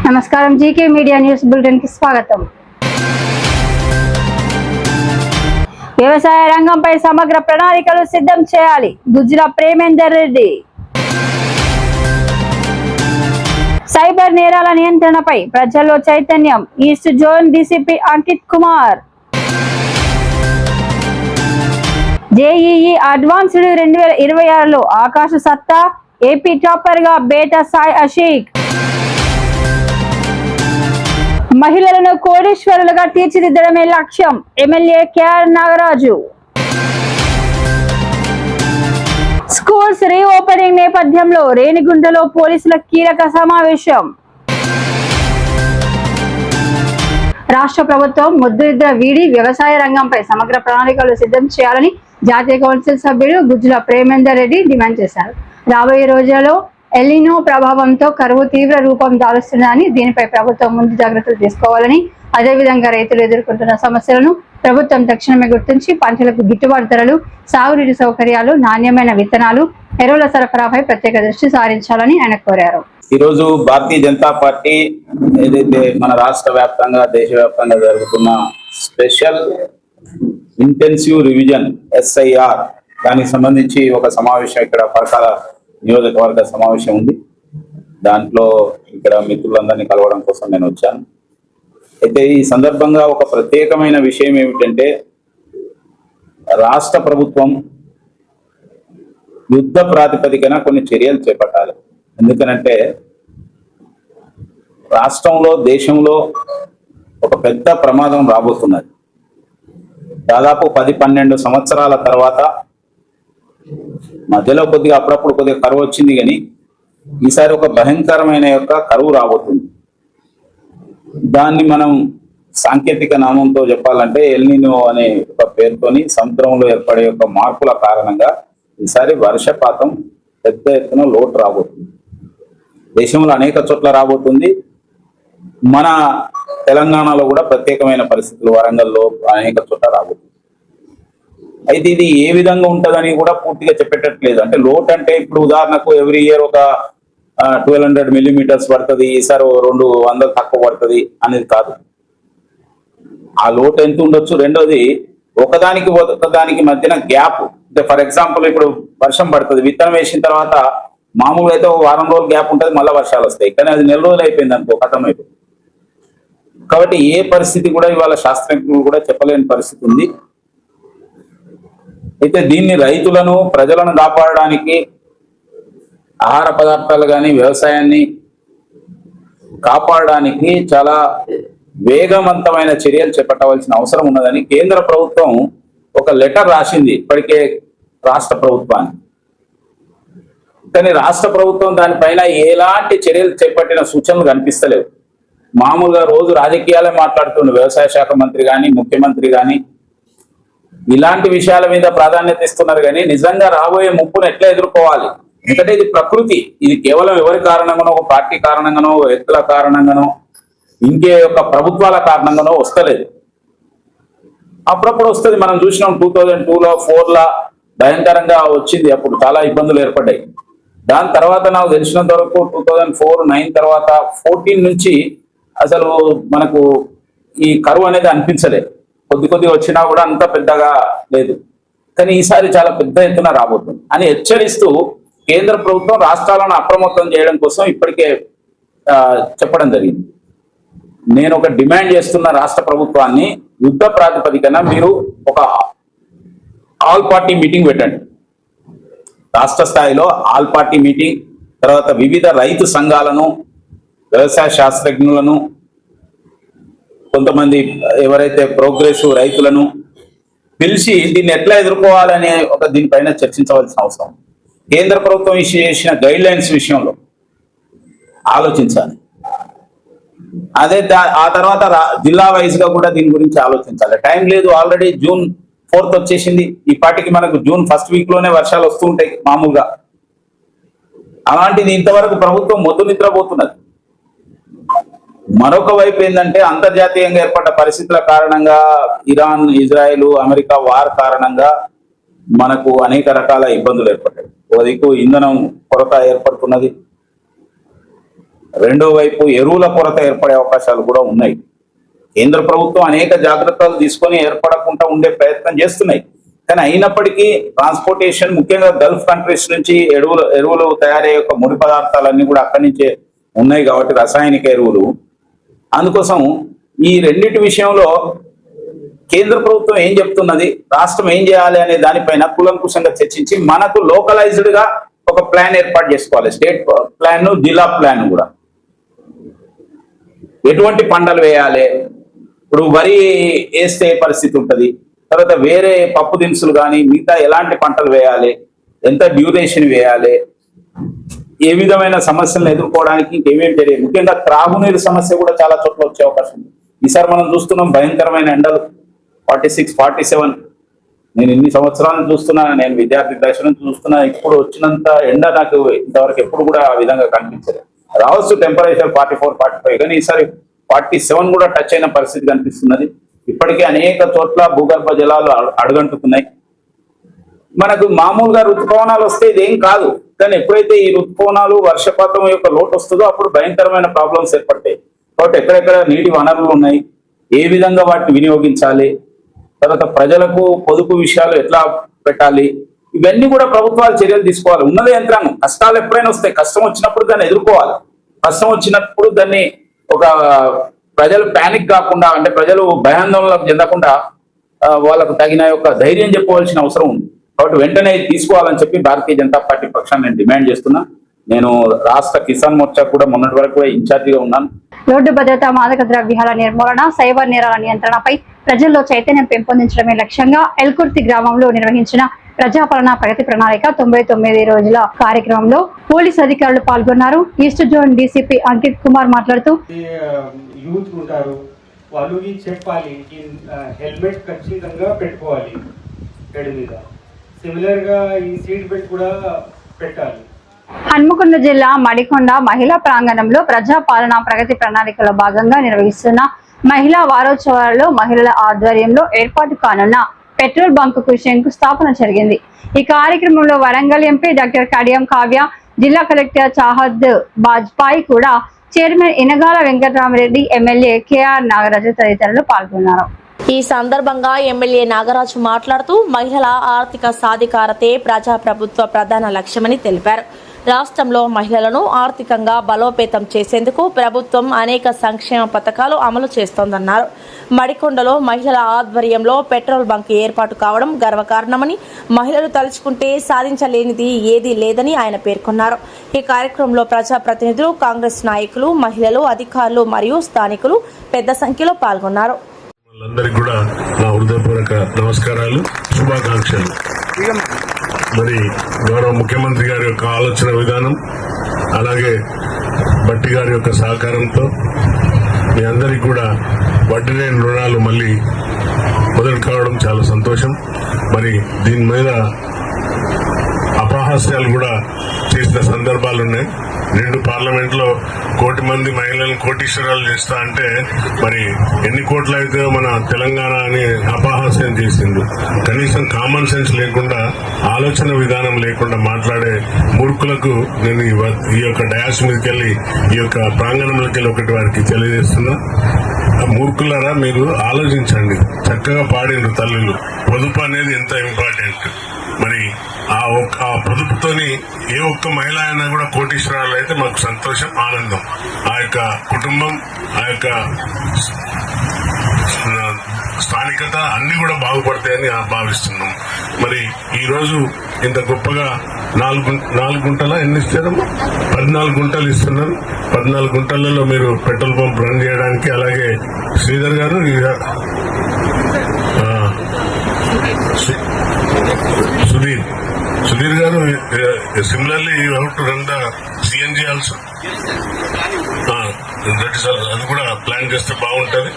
నమస్కారం, GK media news bulletin కి స్వాగతం. వ్యవసాయ రంగంపై సమగ్ర ప్రణాళికలు సిద్ధం చేయాలి, గుజ్జుల ప్రేమేందర్ రెడ్డి. సైబర్ నేరాల నియంత్రణపై ప్రజల్లో చైతన్యం, east zone DCP Ankit Kumar. JEE advanced 2026లో ఆకాశ సత్తా, ఏపీ టాపర్ గా బేటా సాయి అషీక్. మహిళలను కోటీశ్వరులుగా తీర్చిదిద్దడమే లక్ష్యం, MLA KR Nagaraju. Schools reopening నేపథ్యంలో రేణిగుంటలో పోలీసుల కీలక సమావేశం. రాష్ట్ర ప్రభుత్వం ముద్దునిద్ర వీడి వ్యవసాయ రంగంపై సమగ్ర ప్రణాళికలు సిద్ధం చేయాలని జాతీయ కౌన్సిల్ సభ్యుడు గుజ్జుల ప్రేమేందర్ రెడ్డి డిమాండ్ చేశారు. రాబోయే రోజులలో ఎల్నినో ప్రభావంతో కరువు తీవ్ర రూపం దాలుస్తుందని, దీనిపై ప్రభుత్వం ముందు జాగ్రత్తలు తీసుకోవాలని, అదేవిధంగా రైతులు ఎదుర్కొంటున్న సమస్యలను ప్రభుత్వం తక్షణమే గుర్తించి పంటలకు గిట్టుబాటు ధరలు, సాగునీటి సౌకర్యాలు, నాణ్యమైన విత్తనాలు, ఎరువుల సరఫరాపై ప్రత్యేక దృష్టి సారించాలని ఆయన కోరారు. ఈరోజు భారతీయ జనతా పార్టీ ఏదైతే మన రాష్ట్ర వ్యాప్తంగా దేశవ్యాప్తంగా జరుగుతున్న స్పెషల్ ఇంటెన్సివ్ రివిజన్ SIR దానికి సంబంధించి ఒక సమావేశం ఇక్కడ పరకాల నియోజకవర్గ సమావేశం ఉంది. దాంట్లో ఇక్కడ మిత్రులందరినీ కలవడం కోసం నేను వచ్చాను. అయితే ఈ సందర్భంగా ఒక ప్రత్యేకమైన విషయం ఏమిటంటే, రాష్ట్ర ప్రభుత్వం యుద్ధ ప్రాతిపదికన కొన్ని చర్యలు చేపట్టాలి. ఎందుకనంటే రాష్ట్రంలో దేశంలో ఒక పెద్ద ప్రమాదం రాబోతున్నది. దాదాపు 10-12 సంవత్సరాల తర్వాత మధ్యలో కొద్దిగా అప్పుడప్పుడు కొద్దిగా కరువు వచ్చింది, కానీ ఈసారి ఒక భయంకరమైన కరువు రాబోతుంది. దాన్ని మనం సాంకేతిక నామంతో చెప్పాలంటే ఎల్నినో అనే ఒక పేరుతోని సముద్రంలో ఏర్పడే మార్పుల కారణంగా ఈసారి వర్షపాతం పెద్ద ఎత్తున లోటు రాబోతుంది. దేశంలో అనేక చోట్ల రాబోతుంది. మన తెలంగాణలో కూడా ప్రత్యేకమైన పరిస్థితులు, వరంగల్లో అనేక చోట్ల రాబోతుంది. అయితే ఇది ఏ విధంగా ఉంటుందని కూడా పూర్తిగా చెప్పేటట్లేదు. అంటే లోట్ అంటే ఇప్పుడు ఉదాహరణకు ఎవ్రీ ఇయర్ ఒక 1200 మిల్లీమీటర్స్ పడుతుంది, ఈసారి 200 తక్కువ పడుతుంది అనేది కాదు. ఆ లోటు ఎంత ఉండొచ్చు. రెండోది, ఒకదానికి మధ్యన గ్యాప్. అంటే ఫర్ ఎగ్జాంపుల్ ఇప్పుడు వర్షం పడుతుంది, విత్తనం వేసిన తర్వాత మామూలుగా అయితే ఒక వారం రోజులు గ్యాప్ ఉంటుంది, మళ్ళీ వర్షాలు వస్తాయి. కానీ అది నెల రోజులు అయిపోయింది అనుకో, ఖతం అయిపోయింది. కాబట్టి ఏ పరిస్థితి కూడా ఇవాళ శాస్త్రజ్ఞులు కూడా చెప్పలేని పరిస్థితి ఉంది. అయితే దీన్ని రైతులను, ప్రజలను కాపాడడానికి, ఆహార పదార్థాలు కానీ వ్యవసాయాన్ని కాపాడడానికి చాలా వేగవంతమైన చర్యలు చేపట్టవలసిన అవసరం ఉన్నదని కేంద్ర ప్రభుత్వం ఒక లెటర్ రాసింది ఇప్పటికే రాష్ట్ర ప్రభుత్వానికి. కానీ రాష్ట్ర ప్రభుత్వం దానిపైన ఎలాంటి చర్యలు చేపట్టిన సూచనలు కనిపిస్తలేవు. మామూలుగా రోజు రాజకీయాలే మాట్లాడుతుండే వ్యవసాయ శాఖ మంత్రి కానీ, ముఖ్యమంత్రి కానీ ఇలాంటి విషయాల మీద ప్రాధాన్యత ఇస్తున్నారు. కానీ నిజంగా రాబోయే ముప్పును ఎట్లా ఎదుర్కోవాలి, ఎందుకంటే ఇది ప్రకృతి. ఇది కేవలం ఎవరి కారణంగానో, ఒక పార్టీ కారణంగానో, వ్యక్తుల కారణంగానో, ఇంకే ప్రభుత్వాల కారణంగానో వస్తలేదు. అప్పుడప్పుడు వస్తుంది. మనం చూసినాం 2002లో 4లో భయంకరంగా వచ్చింది. అప్పుడు చాలా ఇబ్బందులు ఏర్పడ్డాయి. దాని తర్వాత నాకు తెలిసినంత వరకు 2004-9 తర్వాత 14 నుంచి అసలు మనకు ఈ కరువు అనేది అనిపించలేదు. కొద్ది వచ్చినా కూడా అంత పెద్దగా లేదు. కానీ ఈసారి చాలా పెద్ద ఎత్తున రాబోతుంది అని హెచ్చరిస్తూ కేంద్ర ప్రభుత్వం రాష్ట్రాలను అప్రమత్తం చేయడం కోసం ఇప్పటికే చెప్పడం జరిగింది. నేను ఒక డిమాండ్ చేస్తున్న రాష్ట్ర ప్రభుత్వాన్ని, యుద్ధ ప్రాతిపదికన మీరు ఒక ఆల్ పార్టీ మీటింగ్ పెట్టండి. రాష్ట్ర స్థాయిలో ఆల్ పార్టీ మీటింగ్, తర్వాత వివిధ రైతు సంఘాలను, వ్యవసాయ శాస్త్రజ్ఞులను, కొంతమంది ఎవరైతే ప్రోగ్రెసివ్ రైతులను పిలిచి దీన్ని ఎట్లా ఎదుర్కోవాలనే దీనిపైన చర్చించవలసిన అవసరం. కేంద్ర ప్రభుత్వం ఇష్యూ చేసిన గైడ్ లైన్స్ విషయంలో ఆలోచించాలి. అదే ఆ తర్వాత జిల్లా వైజ్ గా కూడా దీని గురించి ఆలోచించాలి. టైం లేదు, ఆల్రెడీ June 4th వచ్చేసింది. ఈ పాటికి మనకు June 1st week లోనే వర్షాలు వస్తూ ఉంటాయి మామూలుగా. అలాంటిది ఇంతవరకు ప్రభుత్వం మొద్దు నిద్రపోతున్నది. మరొక వైపు ఏంటంటే, అంతర్జాతీయంగా ఏర్పడ్డ పరిస్థితుల కారణంగా, ఇరాన్, ఇజ్రాయెల్, అమెరికా వార్ కారణంగా మనకు అనేక రకాల ఇబ్బందులు ఏర్పడ్డాయి. ఓ దిక్కు ఇంధనం కొరత ఏర్పడుతున్నది, రెండో వైపు ఎరువుల కొరత ఏర్పడే అవకాశాలు కూడా ఉన్నాయి. కేంద్ర ప్రభుత్వం అనేక జాగ్రత్తలు తీసుకొని ఏర్పడకుండా ఉండే ప్రయత్నం చేస్తున్నాయి. కానీ అయినప్పటికీ ట్రాన్స్పోర్టేషన్, ముఖ్యంగా గల్ఫ్ కంట్రీస్ నుంచి ఎరువులు తయారయ్యే యొక్క ముడి పదార్థాలన్నీ కూడా అక్కడి నుంచే ఉన్నాయి కాబట్టి, రసాయనిక ఎరువులు. అందుకోసం ఈ రెండింటి విషయంలో కేంద్ర ప్రభుత్వం ఏం చెప్తున్నది, రాష్ట్రం ఏం చేయాలి అనే దానిపైన కూలంకుషంగా చర్చించి మనకు లోకలైజ్డ్ గా ఒక ప్లాన్ ఏర్పాటు చేసుకోవాలి. స్టేట్ ప్లాన్, జిల్లా ప్లాన్ కూడా. ఎటువంటి పంటలు వేయాలి, ఇప్పుడు వరి వేస్తే పరిస్థితి ఉంటుంది, తర్వాత వేరే పప్పు దినుసులు కానీ మిగతా ఎలాంటి పంటలు వేయాలి, ఎంత డ్యూరేషన్ వేయాలి, ఏ విధమైన సమస్యలను ఎదుర్కోవడానికి ఇంకేమేమి తెలియదు. ముఖ్యంగా త్రాగునీరు సమస్య కూడా చాలా చోట్ల వచ్చే అవకాశం ఉంది. ఈసారి మనం చూస్తున్నాం భయంకరమైన ఎండలు, 46, 47. నేను ఇన్ని సంవత్సరాలను చూస్తున్నా, నేను విద్యార్థి దశ నుంచి చూస్తున్నా, ఇప్పుడు వచ్చినంత ఎండ నాకు ఇంతవరకు ఎప్పుడు కూడా ఆ విధంగా కనిపించలేదు. రావచ్చు టెంపరేచర్ 44, 45, కానీ ఈసారి 47 కూడా టచ్ అయిన పరిస్థితి కనిపిస్తున్నది. ఇప్పటికే అనేక చోట్ల భూగర్భ జలాలు అడుగంటుతున్నాయి. మనకు మామూలుగా ఋతుపవనాలు వస్తే ఇదేం కాదు, కానీ ఎప్పుడైతే ఈ ఋతుపవనాలు, వర్షపాతం యొక్క లోటు వస్తుందో అప్పుడు భయంకరమైన ప్రాబ్లమ్స్ ఏర్పడతాయి. కాబట్టి ఎక్కడెక్కడ నీటి వనరులు ఉన్నాయి, ఏ విధంగా వాటిని వినియోగించాలి, తర్వాత ప్రజలకు పొదుపు విషయాలు ఎట్లా పెట్టాలి, ఇవన్నీ కూడా ప్రభుత్వాలు చర్యలు తీసుకోవాలి. ఉన్నదే యంత్రాంగం. కష్టాలు ఎప్పుడైనా వస్తాయి, కష్టం వచ్చినప్పుడు దాన్ని ఎదుర్కోవాలి. కష్టం వచ్చినప్పుడు దాన్ని ఒక ప్రజలు ప్యానిక్ కాకుండా, అంటే ప్రజలు భయాందోళనలకు చెందకుండా వాళ్ళకు తగిన యొక్క ధైర్యం చెప్పవలసిన అవసరం ఉంది. కాబట్టి వెంటనే తీసుకోవాలని చెప్పి భారతీయ జనతా పార్టీ పక్షాన్ని నేను డిమాండ్ చేస్తున్నా. నేను రాష్ట్ర కిసాన్ మోర్చా కూడా మొన్నటి వరకు కూడా ఇన్ఛార్జిగా ఉన్నాను. రోడ్డు భద్రత, మాదక ద్రవ్యాల నిర్మూలన, సైబర్ నేరాల నియంత్రణపై ప్రజల్లో చైతన్యం పెంపొందించడమే లక్ష్యంగా ఎల్కుర్తి గ్రామంలో నిర్వహించిన ప్రజాపాలన ప్రగతి ప్రణాళిక 99 రోజుల కార్యక్రమంలో పోలీస్ అధికారులు పాల్గొన్నారు. East zone DCP Ankit Kumar మాట్లాడుతూ, యూత్ ఉంటారు, వాళ్ళకి చెప్పాలి హెల్మెట్ ఖచ్చితంగా పెట్టుకోవాలి హెడ్ మీద. సిమిలర్ గా ఈ సీట్ బెల్ట్ కూడా పెట్టాలి. హన్మకొండ జిల్లా మడికొండ మహిళా ప్రాంగణంలో ప్రజాపాలన ప్రగతి ప్రణాళికలో భాగంగా నిర్వహిస్తున్న మహిళా వారోత్సవాలలో మహిళల ఆధ్వర్యంలో ఏర్పాటు కానున్న పెట్రోల్ బంక్ కు శంకుస్థాపన జరిగింది. ఈ కార్యక్రమంలో వరంగల్ ఎంపీ డాక్టర్ కడియం కావ్య, జిల్లా కలెక్టర్ చాహద్ బాజ్పాయ్ కూడా, chairman Inagala Venkataramareddy, MLA KR Nagaraju తదితరులు పాల్గొన్నారు. ఈ సందర్భంగా ఎమ్మెల్యే నాగరాజు మాట్లాడుతూ మహిళల ఆర్థిక సాధికారతే ప్రజాప్రభుత్వ ప్రధాన లక్ష్యమని తెలిపారు. రాష్ట్రంలో మహిళలను ఆర్థికంగా బలోపేతం చేసేందుకు ప్రభుత్వం అనేక సంక్షేమ పథకాలు అమలు చేస్తోందన్నారు. మడికొండలో మహిళల ఆధ్వర్యంలో పెట్రోల్ బంక్ ఏర్పాటు కావడం గర్వకారణమని, మహిళలు తలుచుకుంటే సాధించలేనిది ఏదీ లేదని ఆయన పేర్కొన్నారు. ఈ కార్యక్రమంలో ప్రజాప్రతినిధులు, కాంగ్రెస్ నాయకులు, మహిళలు, అధికారులు మరియు స్థానికులు పెద్ద సంఖ్యలో పాల్గొన్నారు. అందరికి కూడా నా హృదయపూర్వక నమస్కారాలు, శుభాకాంక్షలు. మరి గౌరవ ముఖ్యమంత్రి గారి యొక్క ఆలోచన విధానం, అలాగే బట్టి గారి యొక్క సహకారంతో మీ అందరికి కూడా వడ్డీ లేని రుణాలు మళ్ళీ మొదలు కావడం చాలా సంతోషం. మరి దీని మీద అపహాస్యాలు కూడా చేసిన సందర్భాలు ఉన్నాయి. 2 పార్లమెంట్లో 1 కోటి మంది మహిళలను కోటీశ్వరాలు చేస్తా అంటే మరి ఎన్ని కోట్లు అయితే మన తెలంగాణ అని అపహాస్యం చేసింది. కనీసం కామన్ సెన్స్ లేకుండా, ఆలోచన విధానం లేకుండా మాట్లాడే మూర్ఖులకు నేను ఈ యొక్క డయాస్ మీదకి వెళ్ళి, ఈ యొక్క ప్రాంగణంలోకి వెళ్ళి ఒకటి వారికి తెలియజేస్తున్నా. మూర్ఖులారా, మీరు ఆలోచించండి. చక్కగా పాడిండ్రు తల్లులు. పొదుపు అనేది ఎంత ఇంపార్టెంట్. మరి ఆ పొదుపుతోని ఏ ఒక్క మహిళ అయినా కూడా కోటీశ్వరాలు అయితే మాకు సంతోషం, ఆనందం. ఆ యొక్క కుటుంబం, ఆ యొక్క స్థానికత అన్ని కూడా బాగుపడతాయని భావిస్తున్నాం. మరి ఈ రోజు ఇంత గొప్పగా 4 గుంటల ఎన్ని ఇస్తారమ్మా? 14 గుంటలు ఇస్తున్నారు. 14 గుంటలలో మీరు పెట్రోల్ పంప్ రన్ చేయడానికి. అలాగే శ్రీధర్ గారు, సుధీర్ గారు, similarly you have to run the CNG also. అది కూడా ప్లాన్ చేస్తే బాగుంటది.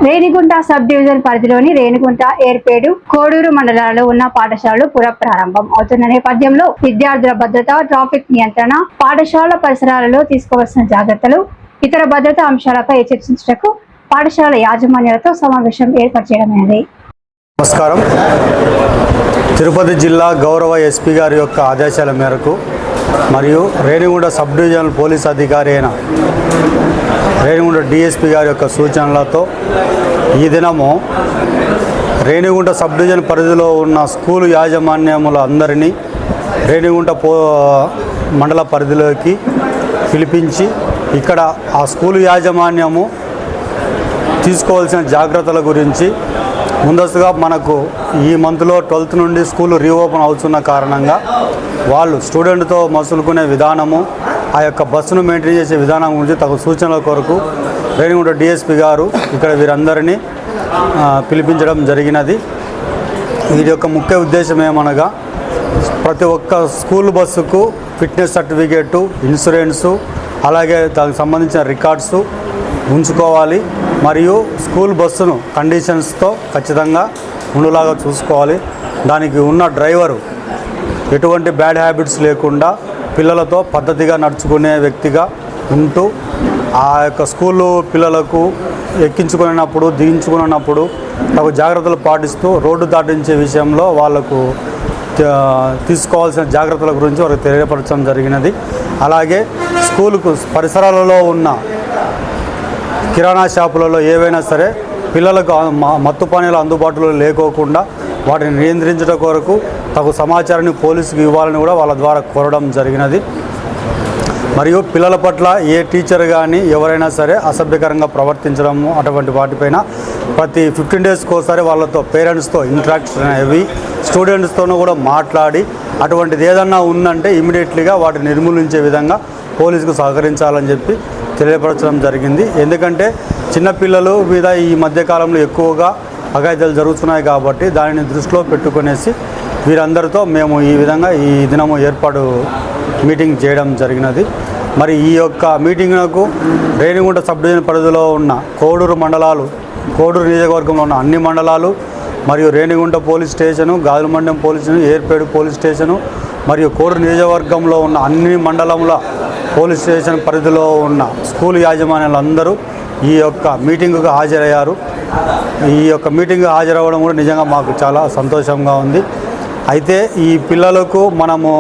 రేణిగుంట సబ్ డివిజన్ పరిధిలోని రేణిగుంట, ఏర్పేడు, కోడూరు మండలాల్లో ఉన్న పాఠశాలలు పునఃప్రారంభం అవుతున్న నేపథ్యంలో విద్యార్థుల భద్రత, ట్రాఫిక్ నియంత్రణ, పాఠశాల పరిసరాలలో తీసుకోవాల్సిన జాగ్రత్తలు, ఇతర భద్రతా అంశాలపై చర్చించడానికి పాఠశాల యాజమాన్యాలతో సమావేశం ఏర్పాటు చేయడమైనది. నమస్కారం. తిరుపతి జిల్లా గౌరవ ఎస్పీ గారి యొక్క ఆదేశాల మేరకు మరియు రేణిగుంట సబ్ డివిజనల్ పోలీస్ అధికారి అయిన రేణిగుంట డిఎస్పి గారి యొక్క సూచనలతో ఈ దినము రేణిగుంట సబ్ డివిజన్ పరిధిలో ఉన్న స్కూలు యాజమాన్యముల అందరినీ రేణిగుంట మండల పరిధిలోకి పిలిపించి ఇక్కడ ఆ స్కూలు యాజమాన్యము తీసుకోవాల్సిన జాగ్రత్తల గురించి ముందస్తుగా మనకు ఈ మంత్లో 12th నుండి స్కూలు రీఓపెన్ అవుతున్న కారణంగా వాళ్ళు స్టూడెంట్తో మసులుకునే విధానము, ఆ యొక్క బస్సును మెయింటైన్ చేసే విధానం గురించి తగు సూచనల కొరకు రేణిగుంట డిఎస్పి గారు ఇక్కడ వీరందరినీ పిలిపించడం జరిగినది. వీరి యొక్క ముఖ్య ఉద్దేశం ఏమనగా ప్రతి ఒక్క స్కూల్ బస్సుకు ఫిట్నెస్ సర్టిఫికేటు, ఇన్సూరెన్సు, అలాగే దానికి సంబంధించిన రికార్డ్సు ఉంచుకోవాలి. మరియు స్కూల్ బస్సును కండిషన్స్తో ఖచ్చితంగా ఉండేలాగా చూసుకోవాలి. దానికి ఉన్న డ్రైవరు ఎటువంటి బ్యాడ్ హ్యాబిట్స్ లేకుండా పిల్లలతో పద్ధతిగా నడుచుకునే వ్యక్తిగా ఉంటూ ఆ యొక్క స్కూలు పిల్లలకు ఎక్కించుకున్నప్పుడు దిగించుకున్నప్పుడు తగు జాగ్రత్తలు పాటిస్తూ రోడ్డు దాటించే విషయంలో వాళ్లకు తీసుకోవాల్సిన జాగ్రత్తల గురించి వారికి తెలియపరచడం జరిగినది. అలాగే స్కూలుకు పరిసరాలలో ఉన్న కిరాణా షాపులలో ఏవైనా సరే పిల్లలకు మత్తు పానీయాలు అందుబాటులో లేకోకుండా వాటిని నియంత్రించడం కొరకు తగు సమాచారాన్ని పోలీసుకు ఇవ్వాలని కూడా వాళ్ళ ద్వారా కోరడం జరిగినది. మరియు పిల్లల పట్ల ఏ టీచర్ కానీ ఎవరైనా సరే అసభ్యకరంగా ప్రవర్తించడము అటువంటి వాటిపైన ప్రతి 15 డేస్కి ఒకసారి వాళ్ళతో పేరెంట్స్తో ఇంటరాక్షన్ అవి స్టూడెంట్స్తోనూ కూడా మాట్లాడి అటువంటిది ఏదన్నా ఉందంటే ఇమీడియట్లీగా వాటిని నిర్మూలించే విధంగా పోలీసుకు సహకరించాలని చెప్పి తెలియపరచడం జరిగింది. ఎందుకంటే చిన్నపిల్లలు మీద ఈ మధ్యకాలంలో ఎక్కువగా అఘాయిత్యాలు జరుగుతున్నాయి కాబట్టి దానిని దృష్టిలో పెట్టుకునేసి వీరందరితో మేము ఈ విధంగా ఈ దినము మీటింగ్ చేయడం జరిగినది. మరి ఈ యొక్క మీటింగ్కు రేణిగుంట సబ్ డివిజన్ పరిధిలో ఉన్న కోడూరు మండలాలు, కోడూరు నియోజకవర్గంలో ఉన్న అన్ని మండలాలు మరియు Renigunta police station, Gajulamandalam police station, Yerpedu police station మరియు కోడూరు నియోజకవర్గంలో ఉన్న అన్ని మండలంలో పోలీస్ స్టేషన్ పరిధిలో ఉన్న స్కూల్ యాజమాన్యాలందరూ ఈ యొక్క మీటింగుకు హాజరయ్యారు. ఈ యొక్క మీటింగ్ హాజరవ్వడం కూడా నిజంగా మాకు చాలా సంతోషంగా ఉంది. అయితే ఈ పిల్లలకు మనము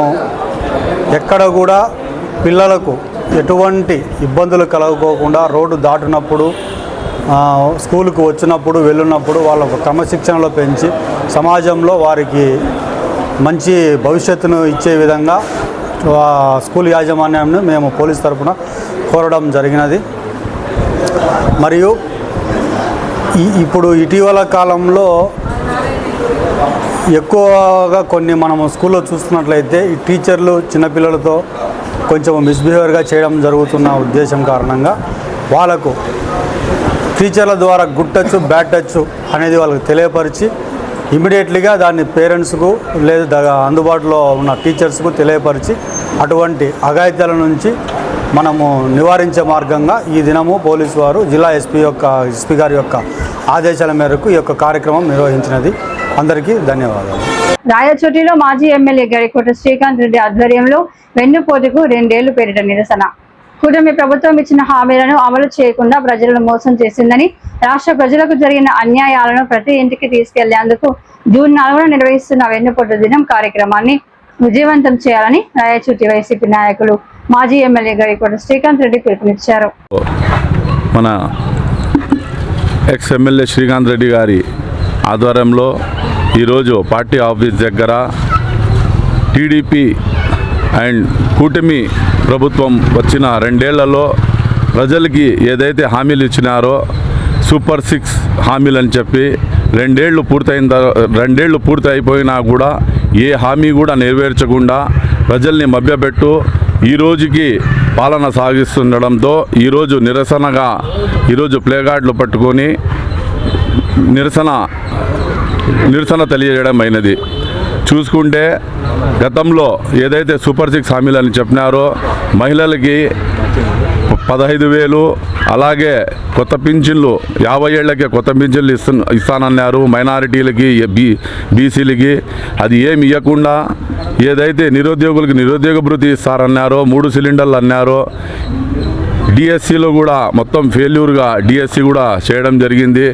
ఎక్కడ కూడా పిల్లలకు ఎటువంటి ఇబ్బందులు కలగకోకుండా రోడ్డు దాటినప్పుడు స్కూలుకు వచ్చినప్పుడు వెళ్ళినప్పుడు వాళ్ళకు క్రమశిక్షణలో పెంచి సమాజంలో వారికి మంచి భవిష్యత్తును ఇచ్చే విధంగా స్కూల్ యాజమాన్యాన్ని మేము పోలీస్ తరఫున కోరడం జరిగినది. మరియు ఇప్పుడు ఇటీవల కాలంలో ఎక్కువగా కొన్ని మనము స్కూల్లో చూస్తున్నట్లయితే ఈ టీచర్లు చిన్నపిల్లలతో కొంచెం మిస్బిహేవియర్గా చేయడం జరుగుతున్న ఉద్దేశం కారణంగా వాళ్ళకు టీచర్ల ద్వారా గుడ్ టచ్, బ్యాడ్ టచ్ అనేది వాళ్ళకి తెలియపరిచి ఇమీడియట్లీగా దాన్ని పేరెంట్స్కు లేదా అందుబాటులో ఉన్న టీచర్స్కు తెలియపరిచి అటువంటి అఘాయిత్యాల నుంచి మనము నివారించే మార్గంగా ఈ దినము పోలీసు వారు జిల్లా ఎస్పీ గారి యొక్క ఆదేశాల మేరకు ఈ యొక్క కార్యక్రమం నిర్వహించినది. అందరికీ ధన్యవాదాలు. రాయచోటిలో మాజీ ఎమ్మెల్యే గడికోట శ్రీకాంత్ రెడ్డి ఆధ్వర్యంలో వెన్నుపోటుకు 2 ఏళ్లు పేరిట నిరసన. కూటమి ప్రభుత్వం ఇచ్చిన హామీలను అమలు చేయకుండా ప్రజలను మోసం చేసిందని, రాష్ట్ర ప్రజలకు జరిగిన అన్యాయాలను ప్రతి ఇంటికి తీసుకెళ్లేందుకు జూన్ 4న నిర్వహిస్తున్న వెన్నుపోటు దినం కార్యక్రమాన్ని విజయవంతం చేయాలని రాయచోటి వైసీపీ నాయకులు మాజీ ఎమ్మెల్యే గడికోట శ్రీకాంత్ రెడ్డి పిలుపునిచ్చారు. మన ఎక్స్ ఎమ్మెల్యే శ్రీకాంత్ రెడ్డి గారి ఆధ్వర్యంలో ఈరోజు పార్టీ ఆఫీస్ దగ్గర టీడీపీ అండ్ కూటమి ప్రభుత్వం వచ్చిన 2 ఏళ్లలో ప్రజలకి ఏదైతే హామీలు ఇచ్చినారో సూపర్ 6 హామీలు అని చెప్పి 2 ఏళ్ళు పూర్తి అయిపోయినా కూడా ఏ హామీ కూడా నెరవేర్చకుండా ప్రజల్ని మభ్యపెట్టు ఈ రోజుకి పాలన సాగిస్తుండడంతో ఈరోజు ఈరోజు ప్లేకార్డులు పట్టుకొని నిరసన తెలియజేయడం అయినది. చూసుకుంటే గతంలో ఏదైతే సూపర్ 6 హామీలు అని చెప్పినారో మహిళలకి 15,000, అలాగే కొత్త పింఛన్లు 50 ఏళ్లకే కొత్త పింఛన్లు ఇస్తానన్నారు. మైనారిటీలకి, బీసీలకి అది ఏమి ఇవ్వకుండా ఏదైతే నిరుద్యోగులకి నిరుద్యోగ భృతి ఇస్తారన్నారో, 3 సిలిండర్లు అన్నారో, డిఎస్సిలో కూడా మొత్తం ఫెయిల్యూర్గా డిఎస్సి కూడా చేయడం జరిగింది.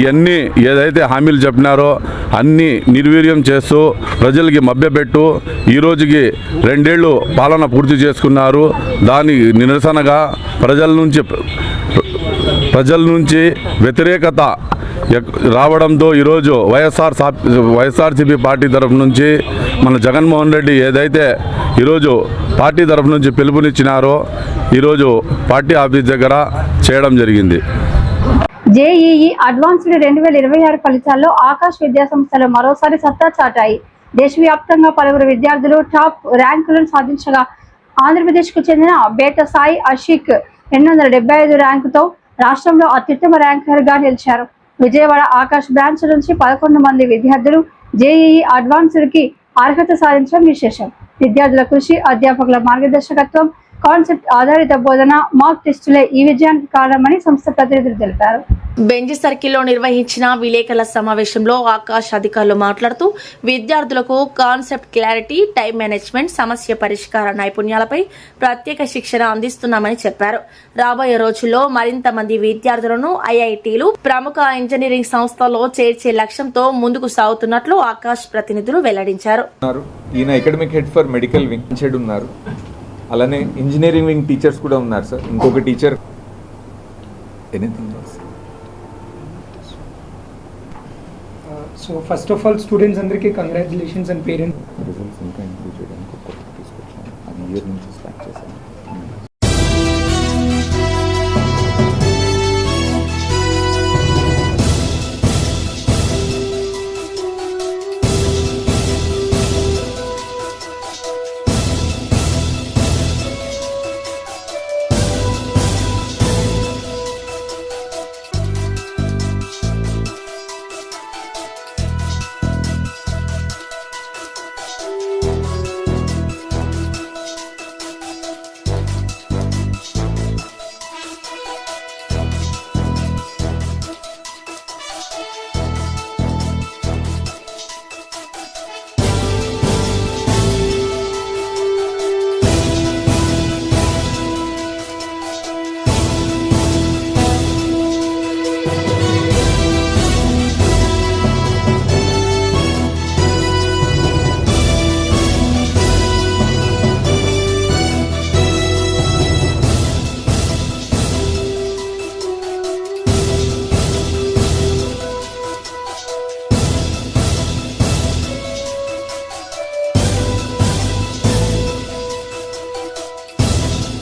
ఇవన్నీ ఏదైతే హామీలు చెప్పినారో అన్నీ నిర్వీర్యం చేస్తూ ప్రజలకి మభ్యపెట్టు ఈరోజుకి 2 ఏళ్ళు పాలన పూర్తి చేసుకున్నారు. దాని నిరసనగా ప్రజల నుంచి వ్యతిరేకత రావడంతో ఈరోజు వైఎస్ఆర్సీపీ పార్టీ తరఫు నుంచి మన జగన్మోహన్ రెడ్డి ఏదైతే ఈరోజు పార్టీ తరఫు నుంచి పిలుపునిచ్చినారో ఈరోజు పార్టీ ఆఫీస్ దగ్గర చేయడం జరిగింది. జేఈఈ అడ్వాన్స్డ్ 2026 ఫలితాల్లో ఆకాష్ విద్యాసంస్థలు మరోసారి సత్తా చాటాయి. దేశవ్యాప్తంగా పలువురు విద్యార్థులు టాప్ ర్యాంకులను సాధించగా ఆంధ్రప్రదేశ్కు చెందిన బేట సాయి అషిక్ 275 ర్యాంకుతో రాష్ట్రంలో అత్యుత్తమ ర్యాంకర్గా నిలిచారు. విజయవాడ ఆకాష్ బ్రాంచ్ నుంచి 11 మంది విద్యార్థులు జేఈఈ అడ్వాన్స్డ్కి అర్హత సాధించడం విశేషం. విద్యార్థుల కృషి, అధ్యాపకుల మార్గదర్శకత్వం, కాన్సెప్ట్ ఆధారిత బోధన, మాక్ టెస్టులే ఈ విజయానికి కారణమని సంస్థ ప్రతినిధులు తెలిపారు. బెంజ్ సర్కిల్లో నిర్వహించిన విలేకరుల సమావేశంలో ఆకాష్ అధికారులు మాట్లాడుతూ విద్యార్థులకు కాన్సెప్ట్ క్లారిటీ, టైం మేనేజ్మెంట్, సమస్య పరిష్కార నైపుణ్యాలపై ప్రత్యేక శిక్షణ అందిస్తున్నామని చెప్పారు. రాబోయే రోజుల్లో మరింత మంది విద్యార్థులను ఐఐటీలు, ప్రముఖ ఇంజనీరింగ్ సంస్థల్లో చేర్చే లక్ష్యంతో ముందుకు సాగుతున్నట్లు ఆకాష్ ప్రతినిధులు వెల్లడించారు. ఈయన academic head for medical wing head ఉన్నారు. అలానే ఇంజనీరింగ్ వింగ్ టీచర్స్ కూడా ఉన్నారు సార్. ఇంకొక teacher so first of all students అందరికీ కంగ్రాచులేషన్స్ అండ్ పేరెంట్స్. రిజల్ట్స్ ఇంకా ఇంప్రూవ్ చేయడానికి కొత్త తీసుకొచ్చాను. అది ఇయర్ నుంచి స్టార్ట్ చేశాను.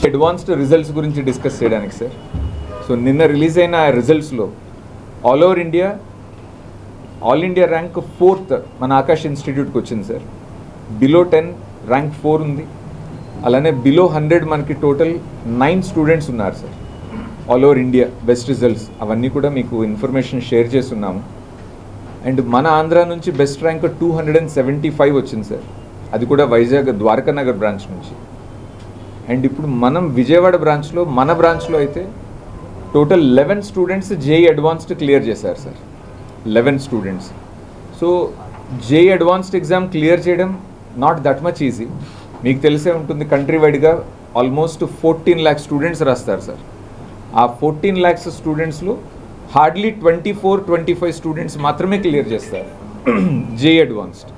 అడ్వాన్స్డ్ రిజల్ట్స్ గురించి డిస్కస్ చేయడానికి సార్. సో నిన్న రిలీజ్ అయిన రిజల్ట్స్లో ఆల్ ఇండియా ర్యాంక్ 4th మన ఆకాష్ ఇన్స్టిట్యూట్కి వచ్చింది సార్. బిలో 10 ర్యాంక్ 4 ఉంది. అలానే బిలో 100 మనకి టోటల్ 9 స్టూడెంట్స్ ఉన్నారు sir. All over India best results అవన్నీ కూడా మీకు ఇన్ఫర్మేషన్ షేర్ చేస్తున్నాము. అండ్ మన ఆంధ్ర నుంచి బెస్ట్ ర్యాంక్ 275 వచ్చింది సార్. అది కూడా వైజాగ్ ద్వారకా నగర్ బ్రాంచ్ నుంచి. అండ్ ఇప్పుడు మనం విజయవాడ బ్రాంచ్లో మన బ్రాంచ్లో అయితే total 11 students JEE advanced clear చేశారు sir. 11 students. So JEE advanced exam clear చేయడం నాట్ దట్ మచ్ ఈజీ. మీకు తెలిసే ఉంటుంది కంట్రీ వైడ్గా ఆల్మోస్ట్ 14 lakhs స్టూడెంట్స్ రాస్తారు సార్. ఆ 14 lakhs స్టూడెంట్స్లో హార్డ్లీ 24-25 స్టూడెంట్స్ మాత్రమే క్లియర్ చేస్తారు జేఈ అడ్వాన్స్డ్.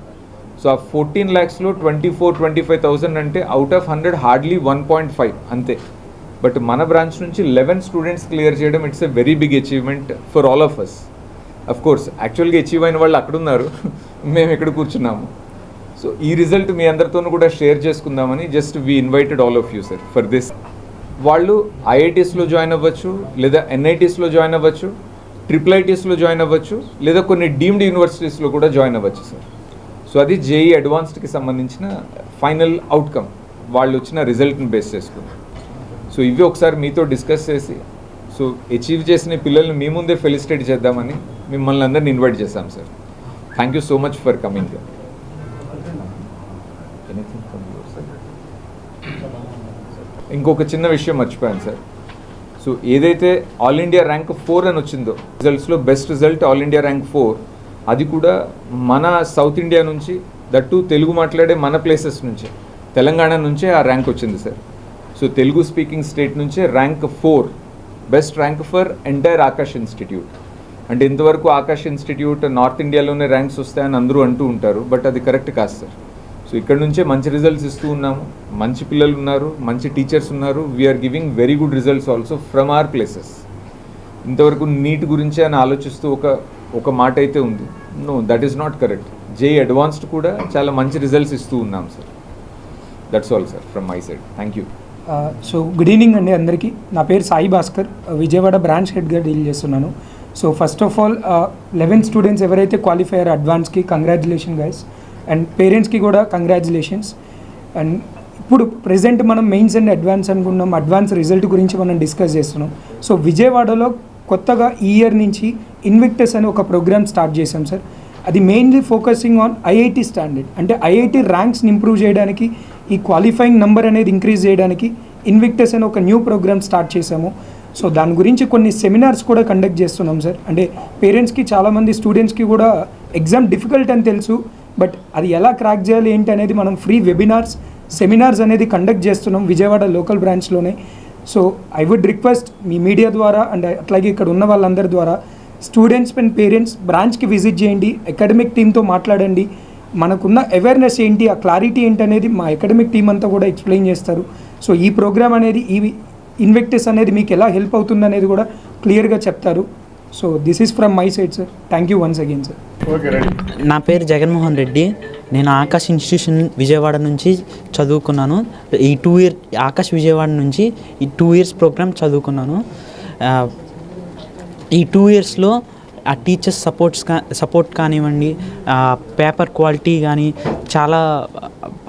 సో ఆ 14 lakhsలో 24-25,000 అంటే అవుట్ ఆఫ్ 100 హార్డ్లీ 1.5 అంతే. బట్ మన బ్రాంచ్ నుంచి 11 స్టూడెంట్స్ క్లియర్ చేయడం it's a very big achievement for all of us. Of course యాక్చువల్గా అచీవ్ అయిన వాళ్ళు అక్కడ ఉన్నారు, మేము ఇక్కడ కూర్చున్నాము. సో ఈ రిజల్ట్ మీ అందరితోనూ కూడా షేర్ చేసుకుందామని just we invited all of you sir for this. వాళ్ళు ఐఐటీస్లో జాయిన్ అవ్వచ్చు, లేదా ఎన్ఐటీస్లో జాయిన్ అవ్వచ్చు, IIITస్లో జాయిన్ అవ్వచ్చు, లేదా కొన్ని డీమ్డ్ యూనివర్సిటీస్లో కూడా జాయిన్ అవ్వచ్చు సార్. సో అది జేఈ అడ్వాన్స్డ్కి సంబంధించిన ఫైనల్ అవుట్కమ్ వాళ్ళు వచ్చిన రిజల్ట్ని బేస్ చేసుకుని. సో ఇవి ఒకసారి మీతో డిస్కస్ చేసి సో అచీవ్ చేసిన పిల్లల్ని మీ ముందే ఫెలిసిటేట్ చేద్దామని మిమ్మల్ని అందరిని ఇన్వైట్ చేశాం sir. Thank you so much for coming. ఇంకొక చిన్న విషయం మర్చిపోయాను సార్. సో ఏదైతే ఆల్ ఇండియా ర్యాంక్ 4 అని వచ్చిందో రిజల్ట్స్లో best result all India rank 4, అది కూడా మన సౌత్ ఇండియా నుంచి, దట్టు తెలుగు మాట్లాడే మన ప్లేసెస్ నుంచి, తెలంగాణ నుంచే ఆ ర్యాంక్ వచ్చింది sir. So Telugu speaking state నుంచే rank 4 best rank for entire Aakash institute. అంటే ఇంతవరకు ఆకాష్ ఇన్స్టిట్యూట్ నార్త్ ఇండియాలోనే ర్యాంక్స్ వస్తాయని అందరూ అంటూ ఉంటారు, బట్ అది కరెక్ట్ కాదు సార్. సో ఇక్కడ నుంచే మంచి రిజల్ట్స్ ఇస్తూ ఉన్నాము, మంచి పిల్లలు ఉన్నారు, మంచి టీచర్స్ ఉన్నారు. We're giving very good results also from our places. ఇంతవరకు నీట్ గురించి అని ఆలోచిస్తూ ఒక మాట అయితే ఉంది. No, that is not correct. JEE advanced కూడా చాలా మంచి రిజల్ట్స్ ఇస్తూ ఉన్నాం sir. That's all sir from my side. Thank you. So good evening అండి అందరికీ. నా పేరు సాయి భాస్కర్, విజయవాడ బ్రాంచ్ హెడ్గా డీల్ చేస్తున్నాను. So first of all 11 students ఎవరైతే క్వాలిఫై అయ్యారో అడ్వాన్స్కి కంగ్రాచులేషన్ గైస్, అండ్ పేరెంట్స్కి కూడా కంగ్రాచులేషన్స్. అండ్ ఇప్పుడు ప్రెజెంట్ మనం మెయిన్స్ అండ్ అడ్వాన్స్ అనుకున్నాం, అడ్వాన్స్ రిజల్ట్ గురించి మనం డిస్కస్ చేస్తున్నాం. సో విజయవాడలో కొత్తగా ఈ ఇయర్ నుంచి ఇన్విక్టస్ అని ఒక ప్రోగ్రామ్ స్టార్ట్ చేసాం సార్. అది mainly focusing on IIT standard, అంటే ఐఐటి ర్యాంక్స్ని ఇంప్రూవ్ చేయడానికి, ఈ క్వాలిఫైయింగ్ నెంబర్ అనేది ఇంక్రీజ్ చేయడానికి ఇన్విక్టస్ అని ఒక న్యూ ప్రోగ్రామ్ స్టార్ట్ చేసాము. సో దాని గురించి కొన్ని సెమినార్స్ కూడా కండక్ట్ చేస్తున్నాం సార్. అంటే పేరెంట్స్కి, చాలామంది స్టూడెంట్స్కి కూడా ఎగ్జామ్ డిఫికల్ట్ అని తెలుసు, బట్ అది ఎలా క్రాక్ చేయాలి ఏంటి అనేది మనం ఫ్రీ వెబినార్స్, సెమినార్స్ అనేది కండక్ట్ చేస్తున్నాం విజయవాడ లోకల్ బ్రాంచ్లోనే. సో ఐ వుడ్ రిక్వెస్ట్ మీ మీడియా ద్వారా అండ్ అట్లాగే ఇక్కడ ఉన్న వాళ్ళందరి ద్వారా స్టూడెంట్స్ అండ్ పేరెంట్స్ బ్రాంచ్కి విజిట్ చేయండి, అకాడమిక్ టీమ్తో మాట్లాడండి, మనకున్న అవేర్నెస్ ఏంటి, ఆ క్లారిటీ ఏంటి అనేది మా అకాడమిక్ టీం అంతా కూడా ఎక్స్ప్లెయిన్ చేస్తారు. సో ఈ ప్రోగ్రామ్ అనేది, ఈ ఇన్వెక్టిస్ అనేది మీకు ఎలా హెల్ప్ అవుతుంది అనేది కూడా క్లియర్గా చెప్తారు. So this is from my side sir. Thank you once again sir. నా పేరు జగన్మోహన్ రెడ్డి. నేను ఆకాష్ ఇన్స్టిట్యూషన్ విజయవాడ నుంచి చదువుకున్నాను. ఈ 2 ఇయర్ ఆకాష్ విజయవాడ నుంచి ఈ 2 ఇయర్స్ ప్రోగ్రామ్ చదువుకున్నాను. ఈ 2 ఇయర్స్లో ఆ టీచర్స్ సపోర్ట్ కానివ్వండి, పేపర్ క్వాలిటీ కానీ చాలా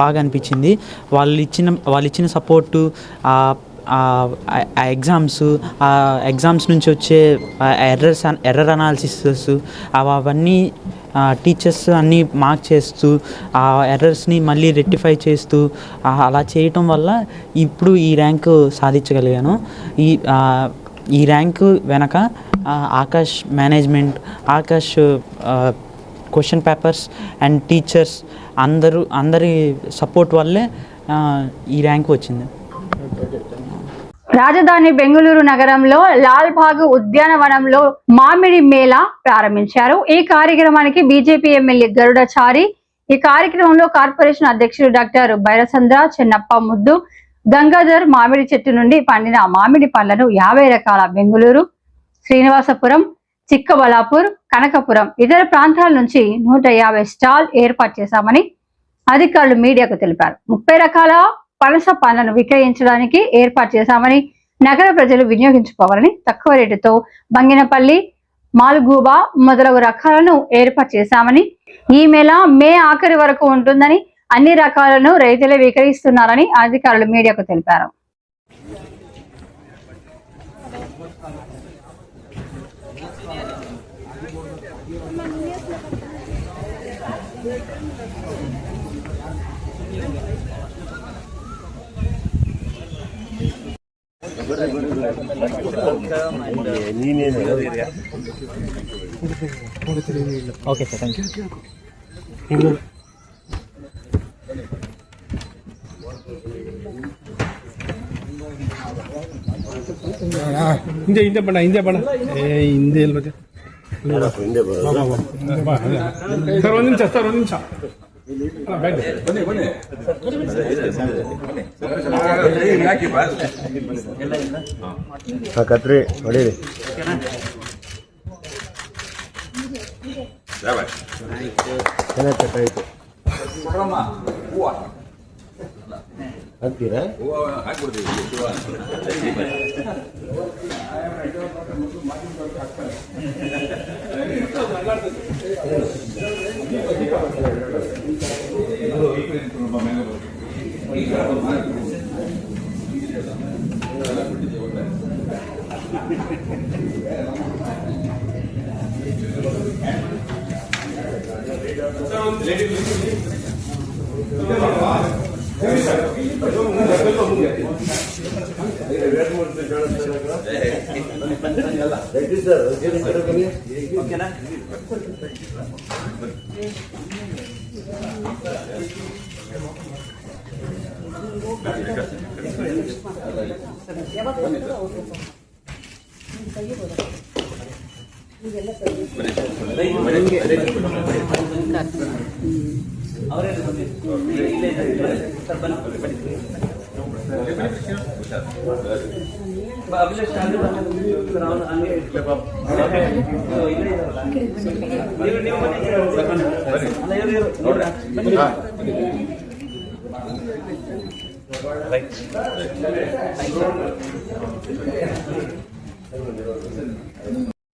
బాగా అనిపించింది. వాళ్ళు ఇచ్చిన సపోర్టు, ఆ ఎగ్జామ్స్ నుంచి వచ్చే ఎర్రర్ అనాలిసిస్ అవన్నీ టీచర్స్ అన్నీ మార్క్ చేస్తూ ఆ ఎర్రర్స్ని మళ్ళీ రెక్టిఫై చేస్తూ అలా చేయటం వల్ల ఇప్పుడు ఈ ర్యాంకు సాధించగలిగాను. ఈ ర్యాంకు వెనక Akash management, Akash question papers and teachers అందరి సపోర్ట్ వల్లే ఈ ర్యాంకు వచ్చింది. రాజధాని బెంగళూరు నగరంలో లాల్బాగ్ ఉద్యానవనంలో మామిడి మేళా ప్రారంభించారు. ఈ కార్యక్రమానికి బీజేపీ ఎమ్మెల్యే గరుడచారి, ఈ కార్యక్రమంలో కార్పొరేషన్ అధ్యక్షుడు డాక్టర్ బైరసంద్ర, చెన్నప్ప ముద్దు, గంగాధర్ మామిడి చెట్టు నుండి పండిన మామిడి పండ్లను 50 రకాల బెంగళూరు, శ్రీనివాసపురం, చిక్కబలాపూర్, కనకపురం ఇతర ప్రాంతాల నుంచి 150 స్టాల్ ఏర్పాటు చేశామని అధికారులు మీడియాకు తెలిపారు. 30 రకాల పనస పండ్లను విక్రయించడానికి ఏర్పాటు చేశామని, నగర ప్రజలు వినియోగించుకోవాలని తక్కువ రేటుతో బంగినపల్లి, మాల్గూబా మొదలగు రకాలను ఏర్పాటు చేశామని, ఈ మేళ మే ఆఖరి వరకు ఉంటుందని, అన్ని రకాలను రైతులే విక్రయిస్తున్నారని అధికారులు మీడియాకు తెలిపారు. Okay sir, thank you. ಹಿಂದೆ ಬಣ್ಣ ಹಿಂದೆ ಎಲ್ಲಿ ಬರ್ತದೆ ಸರ್, ಒಂದು ನಿಮಿಷ ಕತ್ರಿ ಹೊಡೀರಿ. ಹಾಕ್ತೀರಾ?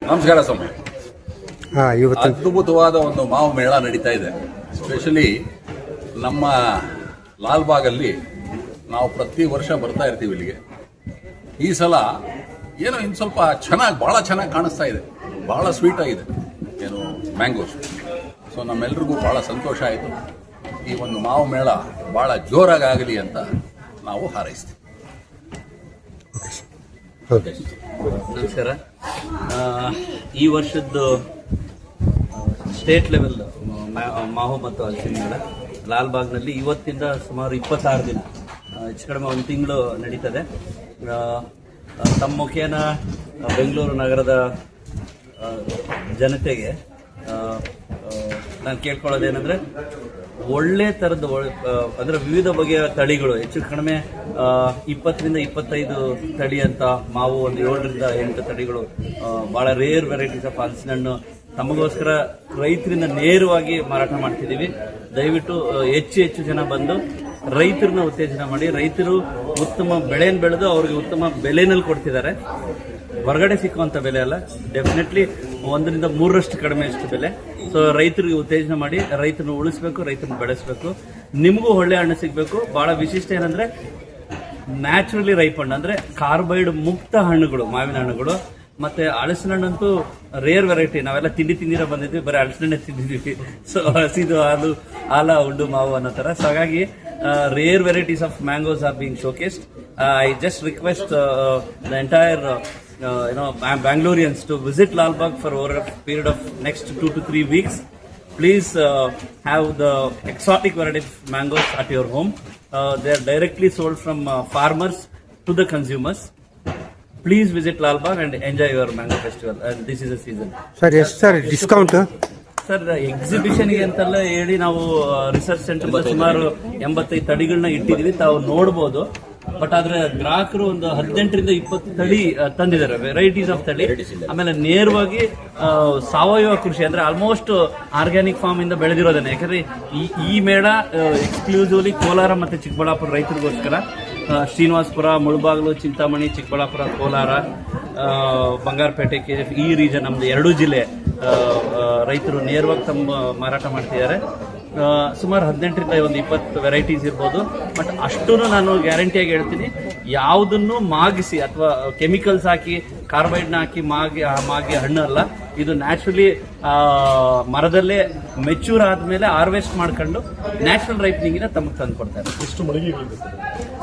ನಮಸ್ಕಾರ ಸ್ವಾಮಿ. ಅದ್ಭುತವಾದ ಒಂದು ಮಾವು ಮೇಳ ನಡೀತಾ ಇದೆ. ಸ್ಪೆಷಲಿ ನಮ್ಮ ಲಾಲ್ಬಾಗಲ್ಲಿ ನಾವು ಪ್ರತಿ ವರ್ಷ ಬರ್ತಾ ಇರ್ತೀವಿ ಇಲ್ಲಿಗೆ. ಈ ಸಲ ಏನೋ ಇನ್ನು ಸ್ವಲ್ಪ ಭಾಳ ಚೆನ್ನಾಗಿ ಕಾಣಿಸ್ತಾ ಇದೆ. ಭಾಳ ಸ್ವೀಟ್ ಆಗಿದೆ ಏನು ಮ್ಯಾಂಗೋಸ್. ಸೊ ನಮ್ಮೆಲ್ರಿಗೂ ಭಾಳ ಸಂತೋಷ ಆಯಿತು. ಈ ಒಂದು ಮಾವು ಮೇಳ ಭಾಳ ಜೋರಾಗಿ ಆಗಲಿ ಅಂತ ನಾವು ಹಾರೈಸ್ತೀವಿ. ನಮಸ್ಕಾರ. ಈ ವರ್ಷದ್ದು ಸ್ಟೇಟ್ ಲೆವೆಲ್ ಮಾವು ಮತ್ತು ಹಲಸಿನ ಮೇಳ ಲಾಲ್ಬಾಗ್ನಲ್ಲಿ ಇವತ್ತಿಂದ ಸುಮಾರು 26 ದಿನ, ಹೆಚ್ಚು ಕಡಿಮೆ 1 ತಿಂಗಳು ನಡೀತದೆ. ತಮ್ಮ ಮುಖೇನ ಬೆಂಗಳೂರು ನಗರದ ಜನತೆಗೆ ನಾನು ಕೇಳ್ಕೊಳ್ಳೋದೇನೆಂದರೆ, ಒಳ್ಳೆ ಥರದ ಅಂದರೆ ವಿವಿಧ ಬಗೆಯ ತಳಿಗಳು, ಹೆಚ್ಚು ಕಡಿಮೆ 20ರಿಂದ 25 ತಳಿ ಅಂತ ಮಾವು, ಒಂದು 7ರಿಂದ 8 ತಳಿಗಳು, ಭಾಳ ರೇರ್ ವೆರೈಟೀಸ್ ಆಫ್ ಹಲಸಿನ ಹಣ್ಣು ತಮಗೋಸ್ಕರ ರೈತರಿಂದ ನೇರವಾಗಿ ಮಾರಾಟ ಮಾಡ್ತಿದ್ದೀವಿ. ದಯವಿಟ್ಟು ಹೆಚ್ಚು ಜನ ಬಂದು ರೈತರನ್ನ ಉತ್ತೇಜನ ಮಾಡಿ. ರೈತರು ಉತ್ತಮ ಬೆಳೆಯನ್ನು ಬೆಳೆದು ಅವ್ರಿಗೆ ಉತ್ತಮ ಬೆಲೆನಲ್ಲಿ ಕೊಡ್ತಿದ್ದಾರೆ. ಹೊರಗಡೆ ಸಿಕ್ಕುವಂಥ ಬೆಲೆ ಅಲ್ಲ, ಡೆಫಿನೆಟ್ಲಿ 1ರಿಂದ 3ರಷ್ಟು ಕಡಿಮೆ ಅಷ್ಟು ಬೆಲೆ. ಸೊ ರೈತರಿಗೆ ಉತ್ತೇಜನ ಮಾಡಿ, ರೈತರನ್ನು ಉಳಿಸ್ಬೇಕು, ರೈತರನ್ನ ಬೆಳೆಸಬೇಕು. ನಿಮಗೂ ಒಳ್ಳೆ ಹಣ್ಣು ಸಿಗಬೇಕು. ಭಾಳ ವಿಶಿಷ್ಟ ಏನಂದ್ರೆ ನ್ಯಾಚುರಲಿ ರೈಪ್ ಹಣ್ಣು, ಅಂದ್ರೆ ಕಾರ್ಬೈಡ್ ಮುಕ್ತ ಹಣ್ಣುಗಳು, ಮಾವಿನ ಹಣ್ಣುಗಳು. ಮತ್ತೆ ಹಲಸಿನ ಹಣ್ಣಂತೂ ರೇರ್ ವೆರೈಟಿ. ನಾವೆಲ್ಲ ತಿಂದಿರ ಬಂದಿದ್ವಿ, ಬರೀ ಹಲಸಿನ ಹಣ್ಣೆ ತಿಂದಿದ್ವಿ. ಸೊ ಹಸಿದು ಹಾಲು ಆಲ ಉಂಡು ಮಾವು ಅನ್ನೋ ಥರ. ಸೊ ಹಾಗಾಗಿ rare varieties of mangoes are being showcased. I just request the entire Bangaloreans to visit Lalbagh for over a period of next 2 to 3 weeks. Please have the exotic variety of mangoes at your home. They are directly sold from farmers to the consumers. Please visit Lalbagh and enjoy your mango festival. And this is the season. Sir, yes sir, discount. Sir, ಎಕ್ಸಿಬಿಷನ್ಗೆ ಅಂತೆಲ್ಲ ಹೇಳಿ ನಾವು research centre ಸುಮಾರು 85 ತಳಿಗಳನ್ನ ಇಟ್ಟಿದ್ದೀವಿ, ತಾವು ನೋಡ್ಬೋದು. But ಆದ್ರೆ ಗ್ರಾಹಕರು ಒಂದು 18ರಿಂದ 20 ತಳಿ ತಂದಿದ್ದಾರೆ, ವೆರೈಟೀಸ್ ಆಫ್ ತಳಿ. ಆಮೇಲೆ ನೇರವಾಗಿ ಸಾವಯವ ಕೃಷಿ ಅಂದ್ರೆ ಆಲ್ಮೋಸ್ಟ್ ಆರ್ಗ್ಯಾನಿಕ್ ಫಾರ್ಮ್ ಇಂದ ಬೆಳೆದಿರೋದನ್ನ. ಯಾಕಂದ್ರೆ ಈ ಮೇಳ ಎಕ್ಸ್ಕ್ಲೂಸಿವ್ಲಿ ಕೋಲಾರ ಮತ್ತೆ ಚಿಕ್ಕಬಳ್ಳಾಪುರ ರೈತರಿಗೋಸ್ಕರ. ಶ್ರೀನಿವಾಸಪುರ, ಮುಳಬಾಗಿಲು, ಚಿಂತಾಮಣಿ, ಚಿಕ್ಕಬಳ್ಳಾಪುರ, ಕೋಲಾರ, ಬಂಗಾರಪೇಟೆ, KGF ಈ ರೀಜನ್ ನಮ್ದು 2 ಜಿಲ್ಲೆ ರೈತರು ನೇರವಾಗಿ ತಮ್ಮ ಮಾರಾಟ ಮಾಡ್ತಿದ್ದಾರೆ. ಸುಮಾರು 18ರಿಂದ 20 ವೆರೈಟೀಸ್ ಇರ್ಬೋದು. ಬಟ್ ಅಷ್ಟೂ ನಾನು ಗ್ಯಾರಂಟಿಯಾಗಿ ಹೇಳ್ತೀನಿ, ಯಾವುದನ್ನು ಮಾಗಿಸಿ ಅಥವಾ ಕೆಮಿಕಲ್ಸ್ ಹಾಕಿ ಕಾರ್ಬೈಡ್ನ ಹಾಕಿ ಮಾಗಿ ಹಣ್ಣು ಅಲ್ಲ. ಇದು ನ್ಯಾಚುರಲಿ ಮರದಲ್ಲೇ ಮೆಚ್ಯೂರ್ ಆದ್ಮೇಲೆ ಹಾರ್ವೆಸ್ಟ್ ಮಾಡ್ಕೊಂಡು ನ್ಯಾಚುರಲ್ ರೈಪನಿಂಗಿನ ತಮಗೆ ತಂದು ಕೊಡ್ತಾರೆ. ಎಷ್ಟು ಮಳಿಗೆಗಳಿದೆ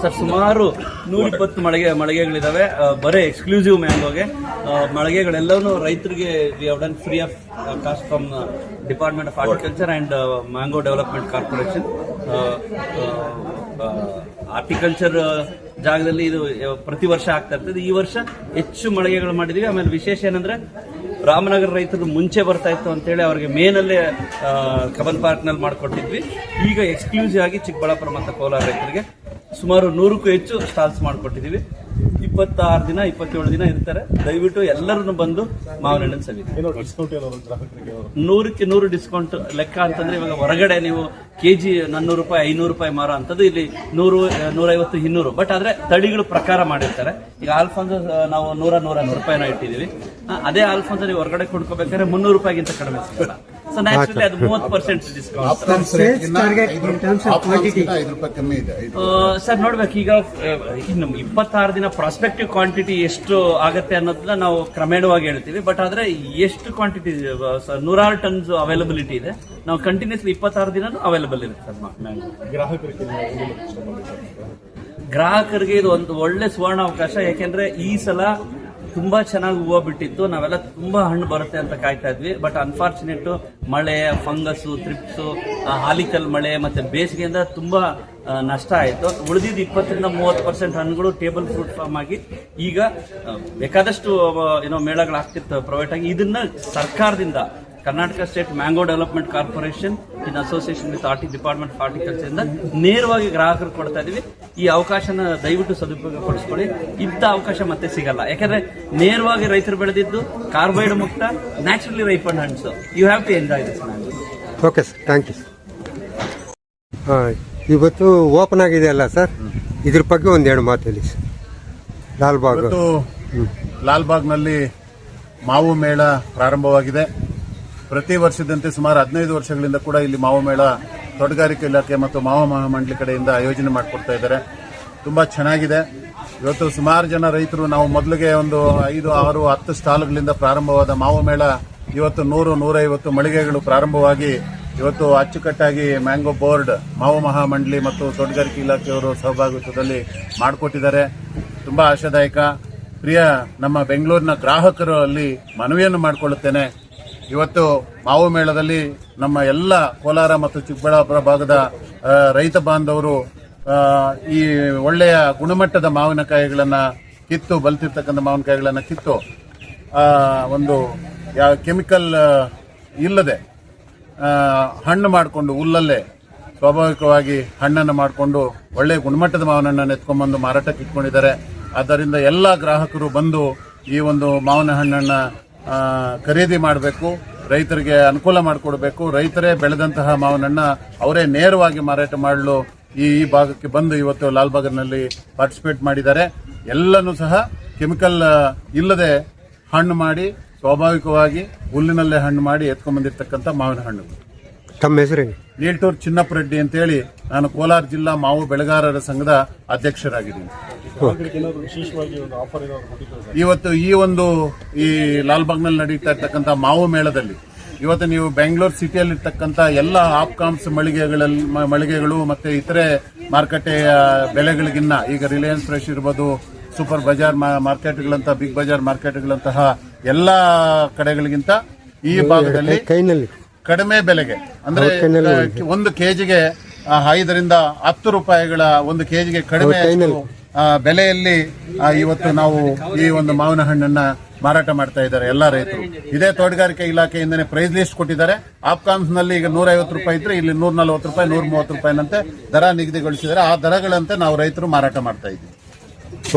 ಸರ್? ಸುಮಾರು 120 ಮಳಿಗೆಗಳಿದಾವೆ. ಬರೀ ಎಕ್ಸ್ಕ್ಲೂಸಿವ್ ಮ್ಯಾಂಗೋಗೆ ಮಳಿಗೆಗಳೆಲ್ಲವೂ ರೈತರಿಗೆ we have done free of cost from department of horticulture and mango development corporation. Horticulture ಜಾಗದಲ್ಲಿ ಇದು ಪ್ರತಿ ವರ್ಷ ಆಗ್ತಾ ಇರ್ತದೆ. ಈ ವರ್ಷ ಹೆಚ್ಚು ಮಳಿಗೆಗಳು ಮಾಡಿದೀವಿ. ಆಮೇಲೆ ವಿಶೇಷ ಏನಂದ್ರೆ, ರಾಮನಗರ ರೈತರು ಮುಂಚೆ ಬರ್ತಾ ಇತ್ತು ಅಂತೇಳಿ ಅವ್ರಿಗೆ ಮೇನಲ್ಲೇ ಕಬ್ಬನ್ ಪಾರ್ಕ್ನಲ್ಲಿ ಮಾಡಿಕೊಟ್ಟಿದ್ವಿ. ಈಗ ಎಕ್ಸ್ಕ್ಲೂಸಿವ್ ಆಗಿ ಚಿಕ್ಕಬಳ್ಳಾಪುರ ಮತ್ತು ಕೋಲಾರ ರೈತರಿಗೆ ಸುಮಾರು 100ಕ್ಕೂ ಹೆಚ್ಚು ಸ್ಟಾಲ್ಸ್ ಮಾಡಿಕೊಟ್ಟಿದ್ದೀವಿ. 26 ದಿನ 27 ದಿನ ಇರ್ತಾರೆ. ದಯವಿಟ್ಟು ಎಲ್ಲರನ್ನು ಬಂದು ಮಾವಿನ ಹಣ್ಣನ್ನು ಸವಿರಿ. 100ಕ್ಕೆ 100 ಡಿಸ್ಕೌಂಟ್ ಲೆಕ್ಕ ಅಂತಂದ್ರೆ, ಇವಾಗ ಹೊರಗಡೆ ನೀವು KG 400 ರೂಪಾಯಿ 500 ರೂಪಾಯಿ ಮಾರೋ ಅಂತದ್ದು ಇಲ್ಲಿ 100, 150, 200. ಬಟ್ ಆದ್ರೆ ತಳಿಗಳು ಪ್ರಕಾರ ಮಾಡಿರ್ತಾರೆ. ಈಗ ಆಲ್ಫಾನ್ಸೋ ನಾವು 100 ರೂಪಾಯಿನ ಇಟ್ಟಿದ್ದೀವಿ. ಅದೇ ಆಲ್ಫಾನ್ಸೋ ನೀವು ಹೊರಗಡೆ ಕೊಡ್ಕೋಬೇಕಾದ್ರೆ 300 ರೂಪಾಯಿಗಿಂತ ಕಡಿಮೆ ಸಿಗಲ್ಲ. ಸೊ ನ್ಯಾಚುರಲಿ ಅದು 30% ಡಿಸ್ಕೌಂಟ್. ಸರ್ ನೋಡ್ಬೇಕು, ಈಗ ಇನ್ನು 26 ದಿನ ಪ್ರಾಸ್ಪೆಕ್ಟಿವ್ ಕ್ವಾಂಟಿಟಿ ಎಷ್ಟು ಆಗತ್ತೆ ಅನ್ನೋದನ್ನ ನಾವು ಕ್ರಮೇಣವಾಗಿ ಹೇಳ್ತೀವಿ. ಬಟ್ ಆದ್ರೆ ಎಷ್ಟು ಕ್ವಾಂಟಿಟಿ 106 ಟನ್ಸ್ ಅವೈಲಬಿಲಿಟಿ ಇದೆ. ನಾವು ಕಂಟಿನ್ಯೂಸ್ಲಿ 26 ದಿನ ಅವೈಲಬಲ್ ಇರುತ್ತೆ ಸರ್. ಗ್ರಾಹಕರಿಗೆ ಇದು ಒಂದು ಒಳ್ಳೆ ಸುವರ್ಣ ಅವಕಾಶ. ಯಾಕೆಂದ್ರೆ ಈ ಸಲ ತುಂಬಾ ಚೆನ್ನಾಗಿ ಹೂವು ಬಿಟ್ಟಿತ್ತು. ನಾವೆಲ್ಲ ತುಂಬಾ ಹಣ್ಣು ಬರುತ್ತೆ ಅಂತ ಕಾಯ್ತಾ ಇದ್ವಿ. ಬಟ್ ಅನ್ಫಾರ್ಚುನೇಟ್ ಮಳೆ, ಫಂಗಸ್, ಥ್ರಿಪ್ಸು, ಆಲಿಕಲ್ ಮಳೆ ಮತ್ತೆ ಬೇಸಿಗೆಯಿಂದ ತುಂಬಾ ನಷ್ಟ ಆಯಿತು. ಉಳಿದಿದ್ದು 20-30% ಹಣ್ಣುಗಳು ಟೇಬಲ್ ಫ್ರೂಟ್ ಫಾರ್ಮ್ ಆಗಿ ಈಗ ಬೇಕಾದಷ್ಟು ಮೇಳಗಳಾಗ್ತಿರ್ತವೆ ಪ್ರೈವೇಟ್ ಆಗಿ. ಇದನ್ನ ಸರ್ಕಾರದಿಂದ Karnataka state mango development corporation in association with department of horticulture ಇಂದ ನೇರವಾಗಿ ಗ್ರಾಹಕರು ಕೊಡ್ತಾ ಇದೀವಿ. ಈ ಅವಕಾಶನ ದಯವಿಟ್ಟು ಸದುಪಯೋಗ ಪಡಿಸ್ಕೊಳ್ಳಿ. ಇಂಥ ಅವಕಾಶ ಮತ್ತೆ ಸಿಗಲ್ಲ. ಯಾಕಂದ್ರೆ ನೇರವಾಗಿ ರೈತರು ಬೆಳೆದಿದ್ದು ಕಾರ್ಬೈಡ್ ಮುಕ್ತ ನ್ಯಾಚುರಲಿ ರೈಪನ್ ಹಣ್ಸ್. You have to enjoy this mango. Okay sir, thank you. ಇವತ್ತು ಓಪನ್ ಆಗಿದೆ ಅಲ್ಲ ಸರ್, ಇದ್ರ ಬಗ್ಗೆ ಒಂದೆರಡು ಮಾತು ಹೇಳಿ ಸರ್. ಲಾಲ್ಬಾಗ್ನಲ್ಲಿ ಮಾವು ಮೇಳ ಪ್ರಾರಂಭವಾಗಿದೆ. ಪ್ರತಿ ವರ್ಷದಂತೆ ಸುಮಾರು 15 ವರ್ಷಗಳಿಂದ ಕೂಡ ಇಲ್ಲಿ ಮಾವು ಮೇಳ ತೋಟಗಾರಿಕೆ ಇಲಾಖೆ ಮತ್ತು ಮಾವು ಮಹಾಮಂಡಳಿ ಕಡೆಯಿಂದ ಆಯೋಜನೆ ಮಾಡಿಕೊಡ್ತಾ ಇದ್ದಾರೆ. ತುಂಬ ಚೆನ್ನಾಗಿದೆ. ಇವತ್ತು ಸುಮಾರು ಜನ ರೈತರು, ನಾವು ಮೊದಲಿಗೆ ಒಂದು 5, 6, 10 ಸ್ಟಾಲ್ಗಳಿಂದ ಪ್ರಾರಂಭವಾದ ಮಾವು ಮೇಳ ಇವತ್ತು 100, 150 ಮಳಿಗೆಗಳು ಪ್ರಾರಂಭವಾಗಿ ಇವತ್ತು ಅಚ್ಚುಕಟ್ಟಾಗಿ ಮ್ಯಾಂಗೋ ಬೋರ್ಡ್, ಮಾವು ಮಹಾಮಂಡಳಿ ಮತ್ತು ತೋಟಗಾರಿಕೆ ಇಲಾಖೆಯವರು ಸಹಭಾಗಿತ್ವದಲ್ಲಿ ಮಾಡಿಕೊಟ್ಟಿದ್ದಾರೆ. ತುಂಬ ಆಶಾದಾಯಕ. ಪ್ರಿಯ ನಮ್ಮ ಬೆಂಗಳೂರಿನ ಗ್ರಾಹಕರು ಅಲ್ಲಿ ಮನವಿಯನ್ನು ಮಾಡಿಕೊಳ್ಳುತ್ತೇನೆ. ಇವತ್ತು ಮಾವು ಮೇಳದಲ್ಲಿ ನಮ್ಮ ಎಲ್ಲ ಕೋಲಾರ ಮತ್ತು ಚಿಕ್ಕಬಳ್ಳಾಪುರ ಭಾಗದ ರೈತ ಬಾಂಧವರು ಈ ಒಳ್ಳೆಯ ಗುಣಮಟ್ಟದ ಮಾವಿನಕಾಯಿಗಳನ್ನು ಕಿತ್ತು, ಬಲ್ತಿರ್ತಕ್ಕಂಥ ಮಾವಿನಕಾಯಿಗಳನ್ನು ಕಿತ್ತು ಒಂದು ಕೆಮಿಕಲ್ ಇಲ್ಲದೆ ಹಣ್ಣು ಮಾಡಿಕೊಂಡು ಹುಲ್ಲಲ್ಲೇ ಸ್ವಾಭಾವಿಕವಾಗಿ ಹಣ್ಣನ್ನು ಮಾಡಿಕೊಂಡು ಒಳ್ಳೆಯ ಗುಣಮಟ್ಟದ ಮಾವಿನ ಹಣ್ಣನ್ನು ಎತ್ಕೊಂಡ್ಬಂದು ಮಾರಾಟಕ್ಕೆ ಇಟ್ಕೊಂಡಿದ್ದಾರೆ. ಆದ್ದರಿಂದ ಎಲ್ಲ ಗ್ರಾಹಕರು ಬಂದು ಈ ಒಂದು ಮಾವಿನ ಹಣ್ಣನ್ನು ಖರೀದಿ ಮಾಡಬೇಕು, ರೈತರಿಗೆ ಅನುಕೂಲ ಮಾಡಿಕೊಡ್ಬೇಕು. ರೈತರೇ ಬೆಳೆದಂತಹ ಮಾವಿನ ಹಣ್ಣ ಅವರೇ ನೇರವಾಗಿ ಮಾರಾಟ ಮಾಡಲು ಈ ಭಾಗಕ್ಕೆ ಬಂದು ಇವತ್ತು ಲಾಲ್ಬಾಗ್ನಲ್ಲಿ ಪಾರ್ಟಿಸಿಪೇಟ್ ಮಾಡಿದ್ದಾರೆ. ಎಲ್ಲನೂ ಸಹ ಕೆಮಿಕಲ್ ಇಲ್ಲದೆ ಹಣ್ಣು ಮಾಡಿ, ಸ್ವಾಭಾವಿಕವಾಗಿ ಹುಲ್ಲಿನಲ್ಲೇ ಹಣ್ಣು ಮಾಡಿ ಎತ್ಕೊಂಡ್ಬಂದಿರ್ತಕ್ಕಂಥ ಮಾವಿನ ಹಣ್ಣುಗಳು. ತಮ್ಮ ಹೆಸರು? ನೀಲ್ಟೂರ್ ಚಿನ್ನಪ್ಪ ರೆಡ್ಡಿ ಅಂತೇಳಿ, ನಾನು ಕೋಲಾರ ಜಿಲ್ಲಾ ಮಾವು ಬೆಳೆಗಾರರ ಸಂಘದ ಅಧ್ಯಕ್ಷರಾಗಿದ್ದೀನಿ. ಇವತ್ತು ಈ ಲಾಲ್ಬಾಗ್ನಲ್ಲಿ ನಡೀತಾ ಇರ್ತಕ್ಕಂಥ ಮಾವು ಮೇಳದಲ್ಲಿ ಇವತ್ತು ನೀವು ಬೆಂಗಳೂರು ಸಿಟಿಯಲ್ಲಿರ್ತಕ್ಕಂಥ ಎಲ್ಲ ಆಪ್ಕಾಮ್ಸ್ ಮಳಿಗೆಗಳು ಮತ್ತೆ ಇತರೆ ಮಾರುಕಟ್ಟೆಯ ಬೆಲೆಗಳಿಗಿನ್ನ, ಈಗ ರಿಲಯನ್ಸ್ ಫ್ರೆಶ್ ಇರ್ಬೋದು, ಸೂಪರ್ ಬಜಾರ್ ಮಾರ್ಕೆಟ್ಗಳಂತಹ, ಬಿಗ್ ಬಜಾರ್ ಮಾರ್ಕೆಟ್ಗಳಂತಹ ಎಲ್ಲ ಕಡೆಗಳಿಗಿಂತ ಈ ಭಾಗದಲ್ಲಿ ಕಡಿಮೆ ಬೆಲೆಗೆ, ಅಂದ್ರೆ 1 ಕೆಜಿಗೆ 5-10 ರೂಪಾಯಿಗಳ 1 ಕೆಜಿಗೆ ಕಡಿಮೆ ಬೆಲೆಯಲ್ಲಿ ಇವತ್ತು ನಾವು ಈ ಒಂದು ಮಾವಿನ ಹಣ್ಣನ್ನ ಮಾರಾಟ ಮಾಡ್ತಾ ಇದ್ದಾರೆ ಎಲ್ಲ ರೈತರು. ಇದೇ ತೋಟಗಾರಿಕೆ ಇಲಾಖೆಯಿಂದನೇ ಪ್ರೈಸ್ ಲಿಸ್ಟ್ ಕೊಟ್ಟಿದ್ದಾರೆ. ಆಪ್ಕಾಮ್ಸ್ ನಲ್ಲಿ ಈಗ 150 ರೂಪಾಯಿ ಇದ್ರೆ ಇಲ್ಲಿ 140 ರೂಪಾಯಿ, 130 ರೂಪಾಯಿನಂತೆ ದರ ನಿಗದಿಗೊಳಿಸಿದ್ದಾರೆ. ಆ ದರಗಳಂತೆ ನಾವು ರೈತರು ಮಾರಾಟ ಮಾಡ್ತಾ ಇದ್ದೀವಿ.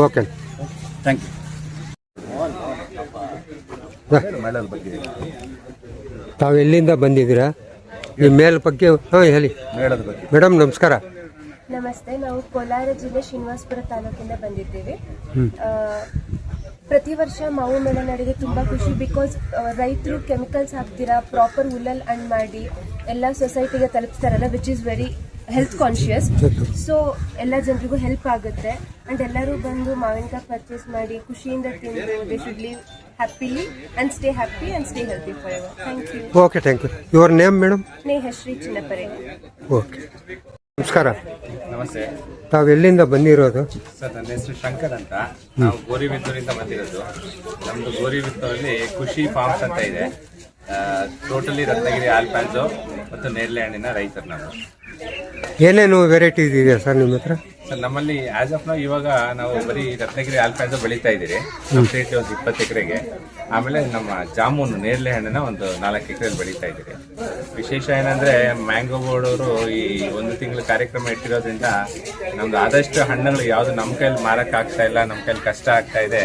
Okay, thank you. ತಾವು ಎಲ್ಲಿಂದ ಬಂದಿದ್ದೀರಾ? ಈ ಮೇಳ ಬಗ್ಗೆ ಹೇಳಿ. ಮೇಳದ ಬಗ್ಗೆ ಮೇಡಮ್ ನಮಸ್ಕಾರ. ನಮಸ್ತೆ. ನಾವು ಕೋಲಾರ ಜಿಲ್ಲೆ ಶ್ರೀನಿವಾಸಪುರ ತಾಲೂಕಿಂದ ಬಂದಿದ್ದೇವೆ. ಪ್ರತಿ ವರ್ಷ ಮಾವು ಮೇಳ ನಡೆಗೆ ತುಂಬಾ ಖುಷಿ. ಬಿಕಾಸ್ ರೈತರು ಕೆಮಿಕಲ್ಸ್ ಹಾಕ್ತೀರಾ, ಪ್ರಾಪರ್ ಹುಲ್ಲಲ್ಲಿ ಹಣ್ಣು ಮಾಡಿ ಎಲ್ಲ ಸೊಸೈಟಿಗೆ ತಲುಪಿಸ್ತಾರಲ್ಲ, which is very health conscious. So ಎಲ್ಲ ಜನರಿಗೂ ಹೆಲ್ಪ್ ಆಗುತ್ತೆ. ಅಂಡ್ ಎಲ್ಲರೂ ಬಂದು ಮಾವಿನಕಾಯಿ ಪರ್ಚೇಸ್ ಮಾಡಿ ಖುಷಿಯಿಂದ ತಿಂದು they should live happily and stay happy and stay healthy forever. Thank you. Okay, thank you. Your name madam? Snehashree Chinnappa Reddy. Okay, ನಮಸ್ಕಾರ. ನಮಸ್ತೆ. ತಾವು ಎಲ್ಲಿಂದ ಬಂದಿರೋದು? ಸರ್, ನನ್ನ ಹೆಸರು ಶಂಕರ್ ಅಂತ. ನಾವು ಗೋರಿಬಿದ್ದೂರಿಂದ ಬಂದಿರೋದು. ನಮ್ದು ಗೋರಿಬಿದ್ದೂರಲ್ಲಿ ಖುಷಿ ಫಾರ್ಮ್ಸ್ ಅಂತ ಇದೆ. ಟೋಟಲಿ ರತ್ನಗಿರಿ ಆಲ್ಫಾನ್ಸೋ ಮತ್ತು ನೇರಳೆ ಹಣ್ಣಿನ ರೈತರು ನಾವು. ಏನೇನು ವೆರೈಟೀಸ್ ಇದೆ ಸರ್ ನಿಮ್ಮ ಹತ್ರ? ಸರ್, ನಮ್ಮಲ್ಲಿ ಆಸ್ ಆಫ್ ಇವಾಗ ನಾವು ಬರೀ ರತ್ನಗಿರಿ ಆಲ್ಫಾನ್ಸೋ ಬೆಳೀತಾ ಇದ್ದೀರಿ. ಕಂಪ್ಲೀಟ್ ಒಂದು 20 ಎಕರೆಗೆ. ಆಮೇಲೆ ನಮ್ಮ ಜಾಮೂನು ನೇರಳೆ ಹಣ್ಣನ್ನ ಒಂದು 4 ಎಕರೆಯಲ್ಲಿ ಬೆಳೀತಾ ಇದ್ದೀರಿ. ವಿಶೇಷ ಏನಂದ್ರೆ ಮ್ಯಾಂಗೋ ಬೋರ್ಡ್ ಅವರು ಈ 1 ತಿಂಗಳ ಕಾರ್ಯಕ್ರಮ ಇಟ್ಟಿರೋದ್ರಿಂದ ನಮ್ದು ಆದಷ್ಟು ಹಣ್ಣುಗಳು ಯಾವ್ದು ನಮ್ಮ ಕೈಯಲ್ಲಿ ಮಾರಕ್ ಆಗ್ತಾ ಇಲ್ಲ, ನಮ್ಮ ಕೈಯಲ್ಲಿ ಕಷ್ಟ ಆಗ್ತಾ ಇದೆ,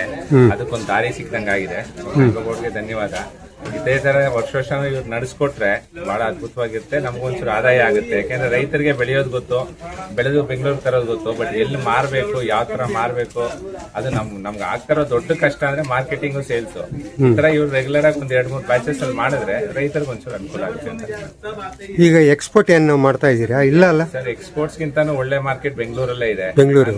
ಅದಕ್ಕೊಂದು ದಾರಿ ಸಿಕ್ಕಂಗಾಗಿದೆ. ಮ್ಯಾಂಗೋ ಬೋರ್ಡ್ಗೆ ಧನ್ಯವಾದ. ಇದೇ ತರ ವರ್ಷ ಇವ್ರು ನಡೆಸ್ಕೊಟ್ರೆ ಬಹಳ ಅದ್ಭುತವಾಗಿರುತ್ತೆ. ನಮ್ಗೊಂಚೂರು ಆದಾಯ ಆಗುತ್ತೆ. ಯಾಕಂದ್ರೆ ರೈತರಿಗೆ ಬೆಳೆಯೋದು ಗೊತ್ತು, ಬೆಳೆದು ಬೆಂಗಳೂರು ತರೋದು ಗೊತ್ತು, ಬಟ್ ಎಲ್ಲಿ ಮಾರ್ಬೇಕು, ಯಾವ ತರ ಮಾರ್ಬೇಕು, ಅದು ನಮ್ಗೆ ಆಗ್ತಾರೋ ದೊಡ್ಡ ಕಷ್ಟ ಅಂದ್ರೆ ಮಾರ್ಕೆಟಿಂಗು, ಸೇಲ್ಸ್. ಈ ತರ ಇವ್ರು ರೆಗ್ಯುಲರ್ ಆಗಿ 1-2-3 ಬ್ಯಾಚಸ್ ಅಲ್ಲಿ ಮಾಡಿದ್ರೆ ರೈತರಿಗೆ ಒಂಚೂರು ಅನುಕೂಲ ಆಗುತ್ತೆ ಅಂತ. ಈಗ ಎಕ್ಸ್ಪೋರ್ಟ್ ಏನು ಮಾಡ್ತಾ ಇದ್ದೀರಾ? ಇಲ್ಲ ಅಲ್ಲ ಸರ್, ಎಕ್ಸ್ಪೋರ್ಟ್ಸ್ ಗಿಂತಾನು ಒಳ್ಳೆ ಮಾರ್ಕೆಟ್ ಬೆಂಗಳೂರಲ್ಲೇ ಇದೆ.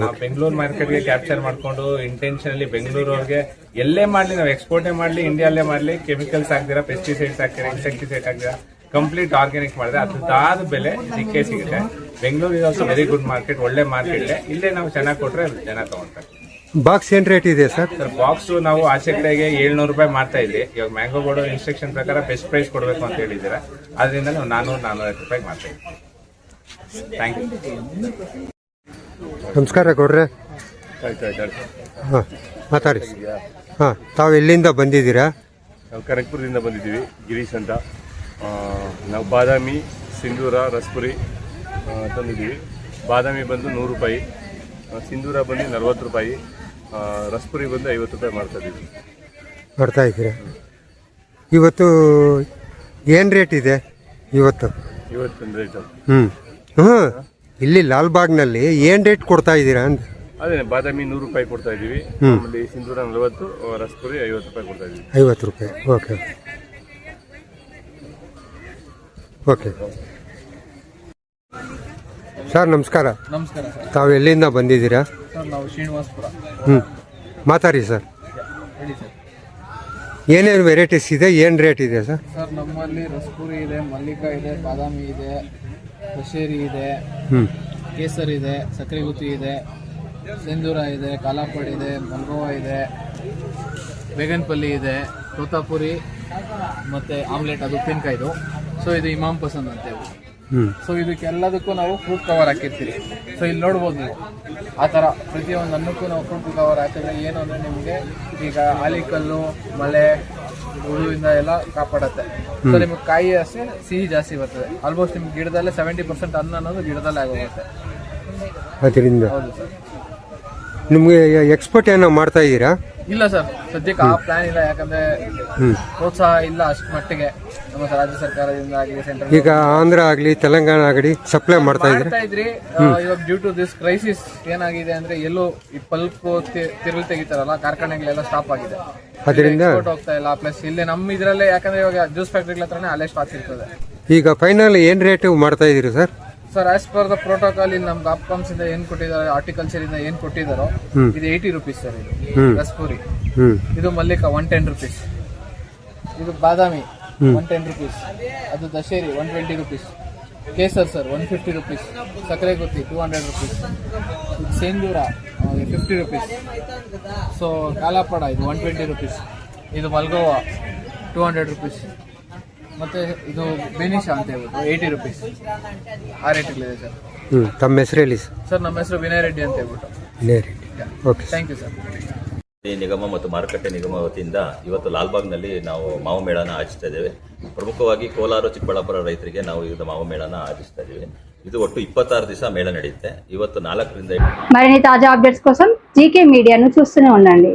ನಾವು ಬೆಂಗಳೂರು ಮಾರ್ಕೆಟ್ಗೆ ಕ್ಯಾಪ್ಚರ್ ಮಾಡ್ಕೊಂಡು ಇಂಟೆನ್ಷನಲಿ ಬೆಂಗಳೂರವ್ರಿಗೆ ಎಲ್ಲೇ ಮಾಡ್ಲಿ, ನಾವು ಎಕ್ಸ್ಪೋರ್ಟೇ ಮಾಡ್ಲಿ, ಇಂಡಿಯಾಲ್ಲೇ ಮಾಡ್ಲಿ, ಕೆಮಿಕಲ್ಸ್ ಹಾಕ್ದಿರಾ, ಪೆಸ್ಟಿಸೈಡ್ಸ್ ಹಾಕ್ತೀರಾ, ಇನ್ಸೆಕ್ಟಿಸೈಡ್ ಹಾಕ್ತೀರಾ, ಕಂಪ್ಲೀಟ್ ಆರ್ಗ್ಯಾನಿಕ್ ಮಾಡಿದ್ರೆ ಅದಾದ ಬೆಲೆ ಸಿಕ್ಕೇ ಸಿಗುತ್ತೆ. Bengaluru is also very good market, ಒಳ್ಳೆ ಮಾರ್ಕೆಟ್. ಇಲ್ಲೇ ನಾವು ಚೆನ್ನಾಗಿ ಕೊಟ್ರೆ ಜನ ತಗೊಂತಾರೆ. ಬಾಕ್ಸ್ ಏನು ರೇಟ್ ಇದೆ ಸರ್? ಸರ್ ಬಾಕ್ಸ್ ನಾವು ಆಚೆ ಕಡೆಗೆ 700 ರೂಪಾಯಿ ಮಾಡ್ತಾ ಇದ್ರಿ. ಇವಾಗ ಮ್ಯಾಂಗೋ ಕೊಡೋ ಇನ್ಸ್ಟ್ರಕ್ಷನ್ ಪ್ರಕಾರ ಬೆಸ್ಟ್ ಪ್ರೈಸ್ ಕೊಡಬೇಕು ಅಂತ ಹೇಳಿದ್ದೀರಾ. ಅದರಿಂದ ನಾವು 400-450 ರೂಪಾಯಿ ಮಾಡ್ತಾ ಇದ್ದೀವಿ. Thank you. ನಮಸ್ಕಾರ ಗೌಡ್ರೆ. ಹಾಂ ಮಾತಾಡಿ. ಹಾಂ, ತಾವು ಎಲ್ಲಿಂದ ಬಂದಿದ್ದೀರಾ? ನಾವು ಕನಕಪುರದಿಂದ ಬಂದಿದ್ದೀವಿ, ಗಿರೀಶ್ ಅಂತ. ನಾವು ಬಾದಾಮಿ, ಸಿಂಧೂರ, ರಸ್ಪುರಿ ತಂದಿದ್ದೀವಿ. ಬಾದಾಮಿ ಬಂದು 100 ರೂಪಾಯಿ, ಸಿಂಧೂರ ಬಂದು 40 ರೂಪಾಯಿ, ರಸ್ಪುರಿ ಬಂದು 50 ರೂಪಾಯಿ ಮಾಡ್ತಾ ಇದ್ದೀರಾ? ಇವತ್ತು ಏನು ರೇಟ್ ಇದೆ ಇವತ್ತು? ರೇಟ್ ಇಲ್ಲಿ ಲಾಲ್ಬಾಗ್ನಲ್ಲಿ ಏನು ರೇಟ್ ಕೊಡ್ತಾ ಇದ್ದೀರಾ ಅಂತ? ಅದೇ ಬಾದಾಮಿ 100 ರೂಪಾಯಿ ಕೊಡ್ತಾ ಇದ್ದೀವಿ, ಆಮೇಲೆ ಸಿಂಧೂರ 40, ರಸ್ಪುರಿ 50 ರೂಪಾಯಿ ಕೊಡ್ತಾ ಇದ್ದೀವಿ. 50 ರೂಪಾಯಿ. ಓಕೆ ಓಕೆ ಸರ್, ನಮಸ್ಕಾರ. ನಮಸ್ಕಾರ ಸರ್. ತಾವು ಎಲ್ಲಿಂದ ಬಂದಿದ್ದೀರಾ? ಸರ್ ನಾವು ಶ್ರೀನಿವಾಸಪುರ. ಮಾತಾಡಿ ಸರ್. ಹೇಳಿ ಸರ್. ಏನೇನು ವೆರೈಟೀಸ್ ಇದೆ, ಏನು ರೇಟ್ ಇದೆ ಸರ್? ಸರ್ ನಮ್ಮಲ್ಲಿ ರಸ್ಪುರಿ ಇದೆ, ಮಲ್ಲಿಕಾ ಇದೆ, ಬಾದಾಮಿ ಇದೆ, ದಶೇರಿ ಇದೆ, ಕೇಸರ್ ಇದೆ, ಸಕ್ಕರೆ ಗುತ್ತಿ ಇದೆ, ಸಿಂಧೂರ ಇದೆ, ಕಾಲಾಪಡ್ ಇದೆ, ಮಲ್ಗೋವಾ ಇದೆ, ಬೇಗನ್ಪಲ್ಲಿ ಇದೆ, ತೋತಾಪುರಿ ಮತ್ತು ಆಮ್ಲೆಟ್, ಅದು ಉಪ್ಪಿನಕಾಯ್ದು. ಸೊ ಇದು ಇಮಾಮ್ ಪಸಂದ್ ಅಂತೇಳಿ. ಸೊ ಇದಕ್ಕೆಲ್ಲದಕ್ಕೂ ನಾವು ಫ್ರೂಟ್ ಕವರ್ ಹಾಕಿರ್ತೀವಿ. ಸೊ ಇಲ್ಲಿ ನೋಡ್ಬೋದು ನೀವು ಆ ಥರ ಪ್ರತಿಯೊಂದು ಅನ್ನಕ್ಕೂ ನಾವು ಫ್ರೂಟ್ ಕವರ್ ಹಾಕಿದ್ರೆ ಏನು ಅಂದರೆ ನಿಮಗೆ ಈಗ ಆಲಿಕಲ್ಲು, ಮಳೆ, ಹುಳುವಿಂದ ಎಲ್ಲ ಕಾಪಾಡುತ್ತೆ. ಸೊ ನಿಮಗೆ ಕಾಯಿ ಅಷ್ಟೇ ಸಿಹಿ ಜಾಸ್ತಿ ಬರ್ತದೆ. ಆಲ್ಮೋಸ್ಟ್ ನಿಮ್ಗೆ ಗಿಡದಲ್ಲೇ 70% ಅನ್ನ ಅನ್ನೋದು ಗಿಡದಲ್ಲೇ ಆಗೋಗುತ್ತೆ. ಅದರಿಂದ ಹೌದು ಸರ್. ನಿಮಗೆ ಎಕ್ಸ್ಪೋರ್ಟ್ ಏನೋ ಮಾಡ್ತಾ ಇದ್ದೀರಾ? ಇಲ್ಲ ಸರ್, ಸದ್ಯಕ್ಕೆ ಆ ಪ್ಲಾನ್ ಇಲ್ಲ. ಯಾಕಂದ್ರೆ ಪ್ರೋತ್ಸಾಹ ಇಲ್ಲ ಅಷ್ಟು ಮಟ್ಟಿಗೆ ನಮ್ಮ ರಾಜ್ಯ ಸರ್ಕಾರದಿಂದ ಆಗಲಿ, ಸೆಂಟ್ರಲ್ ಈಗ ಆಂಧ್ರ ಆಗಲಿ, ತೆಲಂಗಾಣ ಆಗಲಿ ಸಪ್ಲೈ ಮಾಡ್ತಾ ಇದ್ರಿ. ಇವಾಗ ಡ್ಯೂ ಟು ದಿಸ್ ಕ್ರೈಸಿಸ್ ಏನಾಗಿದೆ ಅಂದ್ರೆ ಎಲ್ಲೂ ಈ ಪಲ್ಪ್ ತಿರುಳು ತೆಗಿತಾರಲ್ಲ, ಕಾರ್ಖಾನೆಗಳೆಲ್ಲ ಸ್ಟಾಪ್ ಆಗಿದೆ. ಅದರಿಂದ ಹೋಗ್ತಾ ಇಲ್ಲ. ಪ್ಲಸ್ ಇಲ್ಲಿ ನಮ್ಮ ಇದ್ರಲ್ಲೇ, ಯಾಕಂದ್ರೆ ಇವಾಗ ಜ್ಯೂಸ್ ಫ್ಯಾಕ್ಟ್ರಿಗಳ ಹತ್ರನೇ ಅಲ್ಲೇ ಸ್ಟಾಕ್ ಇರ್ತದೆ. ಈಗ ಫೈನಲ್ ಏನು ರೇಟ್ ಮಾಡ್ತಾ ಇದ್ದೀರಿ sir? Sir as per the protocol ಇಲ್ಲಿ ನಮ್ಗೆ ಆಪ್ಕಾಮ್ಸ್ ಇಂದ ಏನ್ ಕೊಟ್ಟಿದ್ದಾರೆ, ಹಾರ್ಟಿಕಲ್ಚರ್ ಇಂದ ಏನ್ ಕೊಟ್ಟಿದ್ದಾರೋ ಇದು 80 ರೂಪೀಸ್ ಸರ್. ಇದು ರಸ್ಪುರಿ, ಇದು ಮಲ್ಲಿಕಾ 110 ರೂಪೀಸ್, ಇದು ಬಾದಾಮಿ 110 ರೂಪೀಸ್, ಅದು Dasheri 120 rupees, Kesar sir 150 rupees, ಸಕ್ಕರೆ ಗುತ್ತಿ 200 ರೂಪೀಸ್, ಇದು ಸಿಂಧೂರ 50 ರೂಪೀಸ್, ಸೊ ಕಾಲಾಪಡ ಇದು 120 ರೂಪೀಸ್, ಇದು ಮಲ್ಗೋವಾ 200 ರೂಪೀಸ್, ಮತ್ತೆ ಇದು ಬೆನಿಶಾ ಅಂತ ಹೇಳ್ಬಿಟ್ಟು 80 ರೂಪೀಸ್. ಆ ರೇಟ್ಗಳಿದೆ ಸರ್. ತಮ್ಮ ಹೆಸರು ಹೇಳಿ ಸರ್? ನಮ್ಮ ಹೆಸರು ವಿನಯ್ ರೆಡ್ಡಿ ಅಂತ ಹೇಳ್ಬಿಟ್ಟು. Vinay Reddy. Okay, thank you sir. ನಿಗಮ ಮತ್ತು ಮಾರುಕಟ್ಟೆ ನಿಗಮ ವತಿಯಿಂದ ಇವತ್ತು ಲಾಲ್ಬಾಗ್ನಲ್ಲಿ ನಾವು ಮಾವು ಮೇಳನ ಆಚರಿಸ್ತಾ ಇದ್ದೇವೆ. ಪ್ರಮುಖವಾಗಿ ಕೋಲಾರ, ಚಿಕ್ಕಬಳ್ಳಾಪುರ ರೈತರಿಗೆ ನಾವು ಈಗ ಮಾವು ಮೇಳನ ಆಚರಿಸ್ತಾ ಇದ್ದೇವೆ. ಇದು ಒಟ್ಟು 26 ದಿವಸ ಮೇಳ ನಡೆಯುತ್ತೆ. ಇವತ್ತು 4ರಿಂದ మరిన్ని తాజా అప్డేట్స్ కోసం జీకే మీడియాను చూస్తూనే ఉండండి.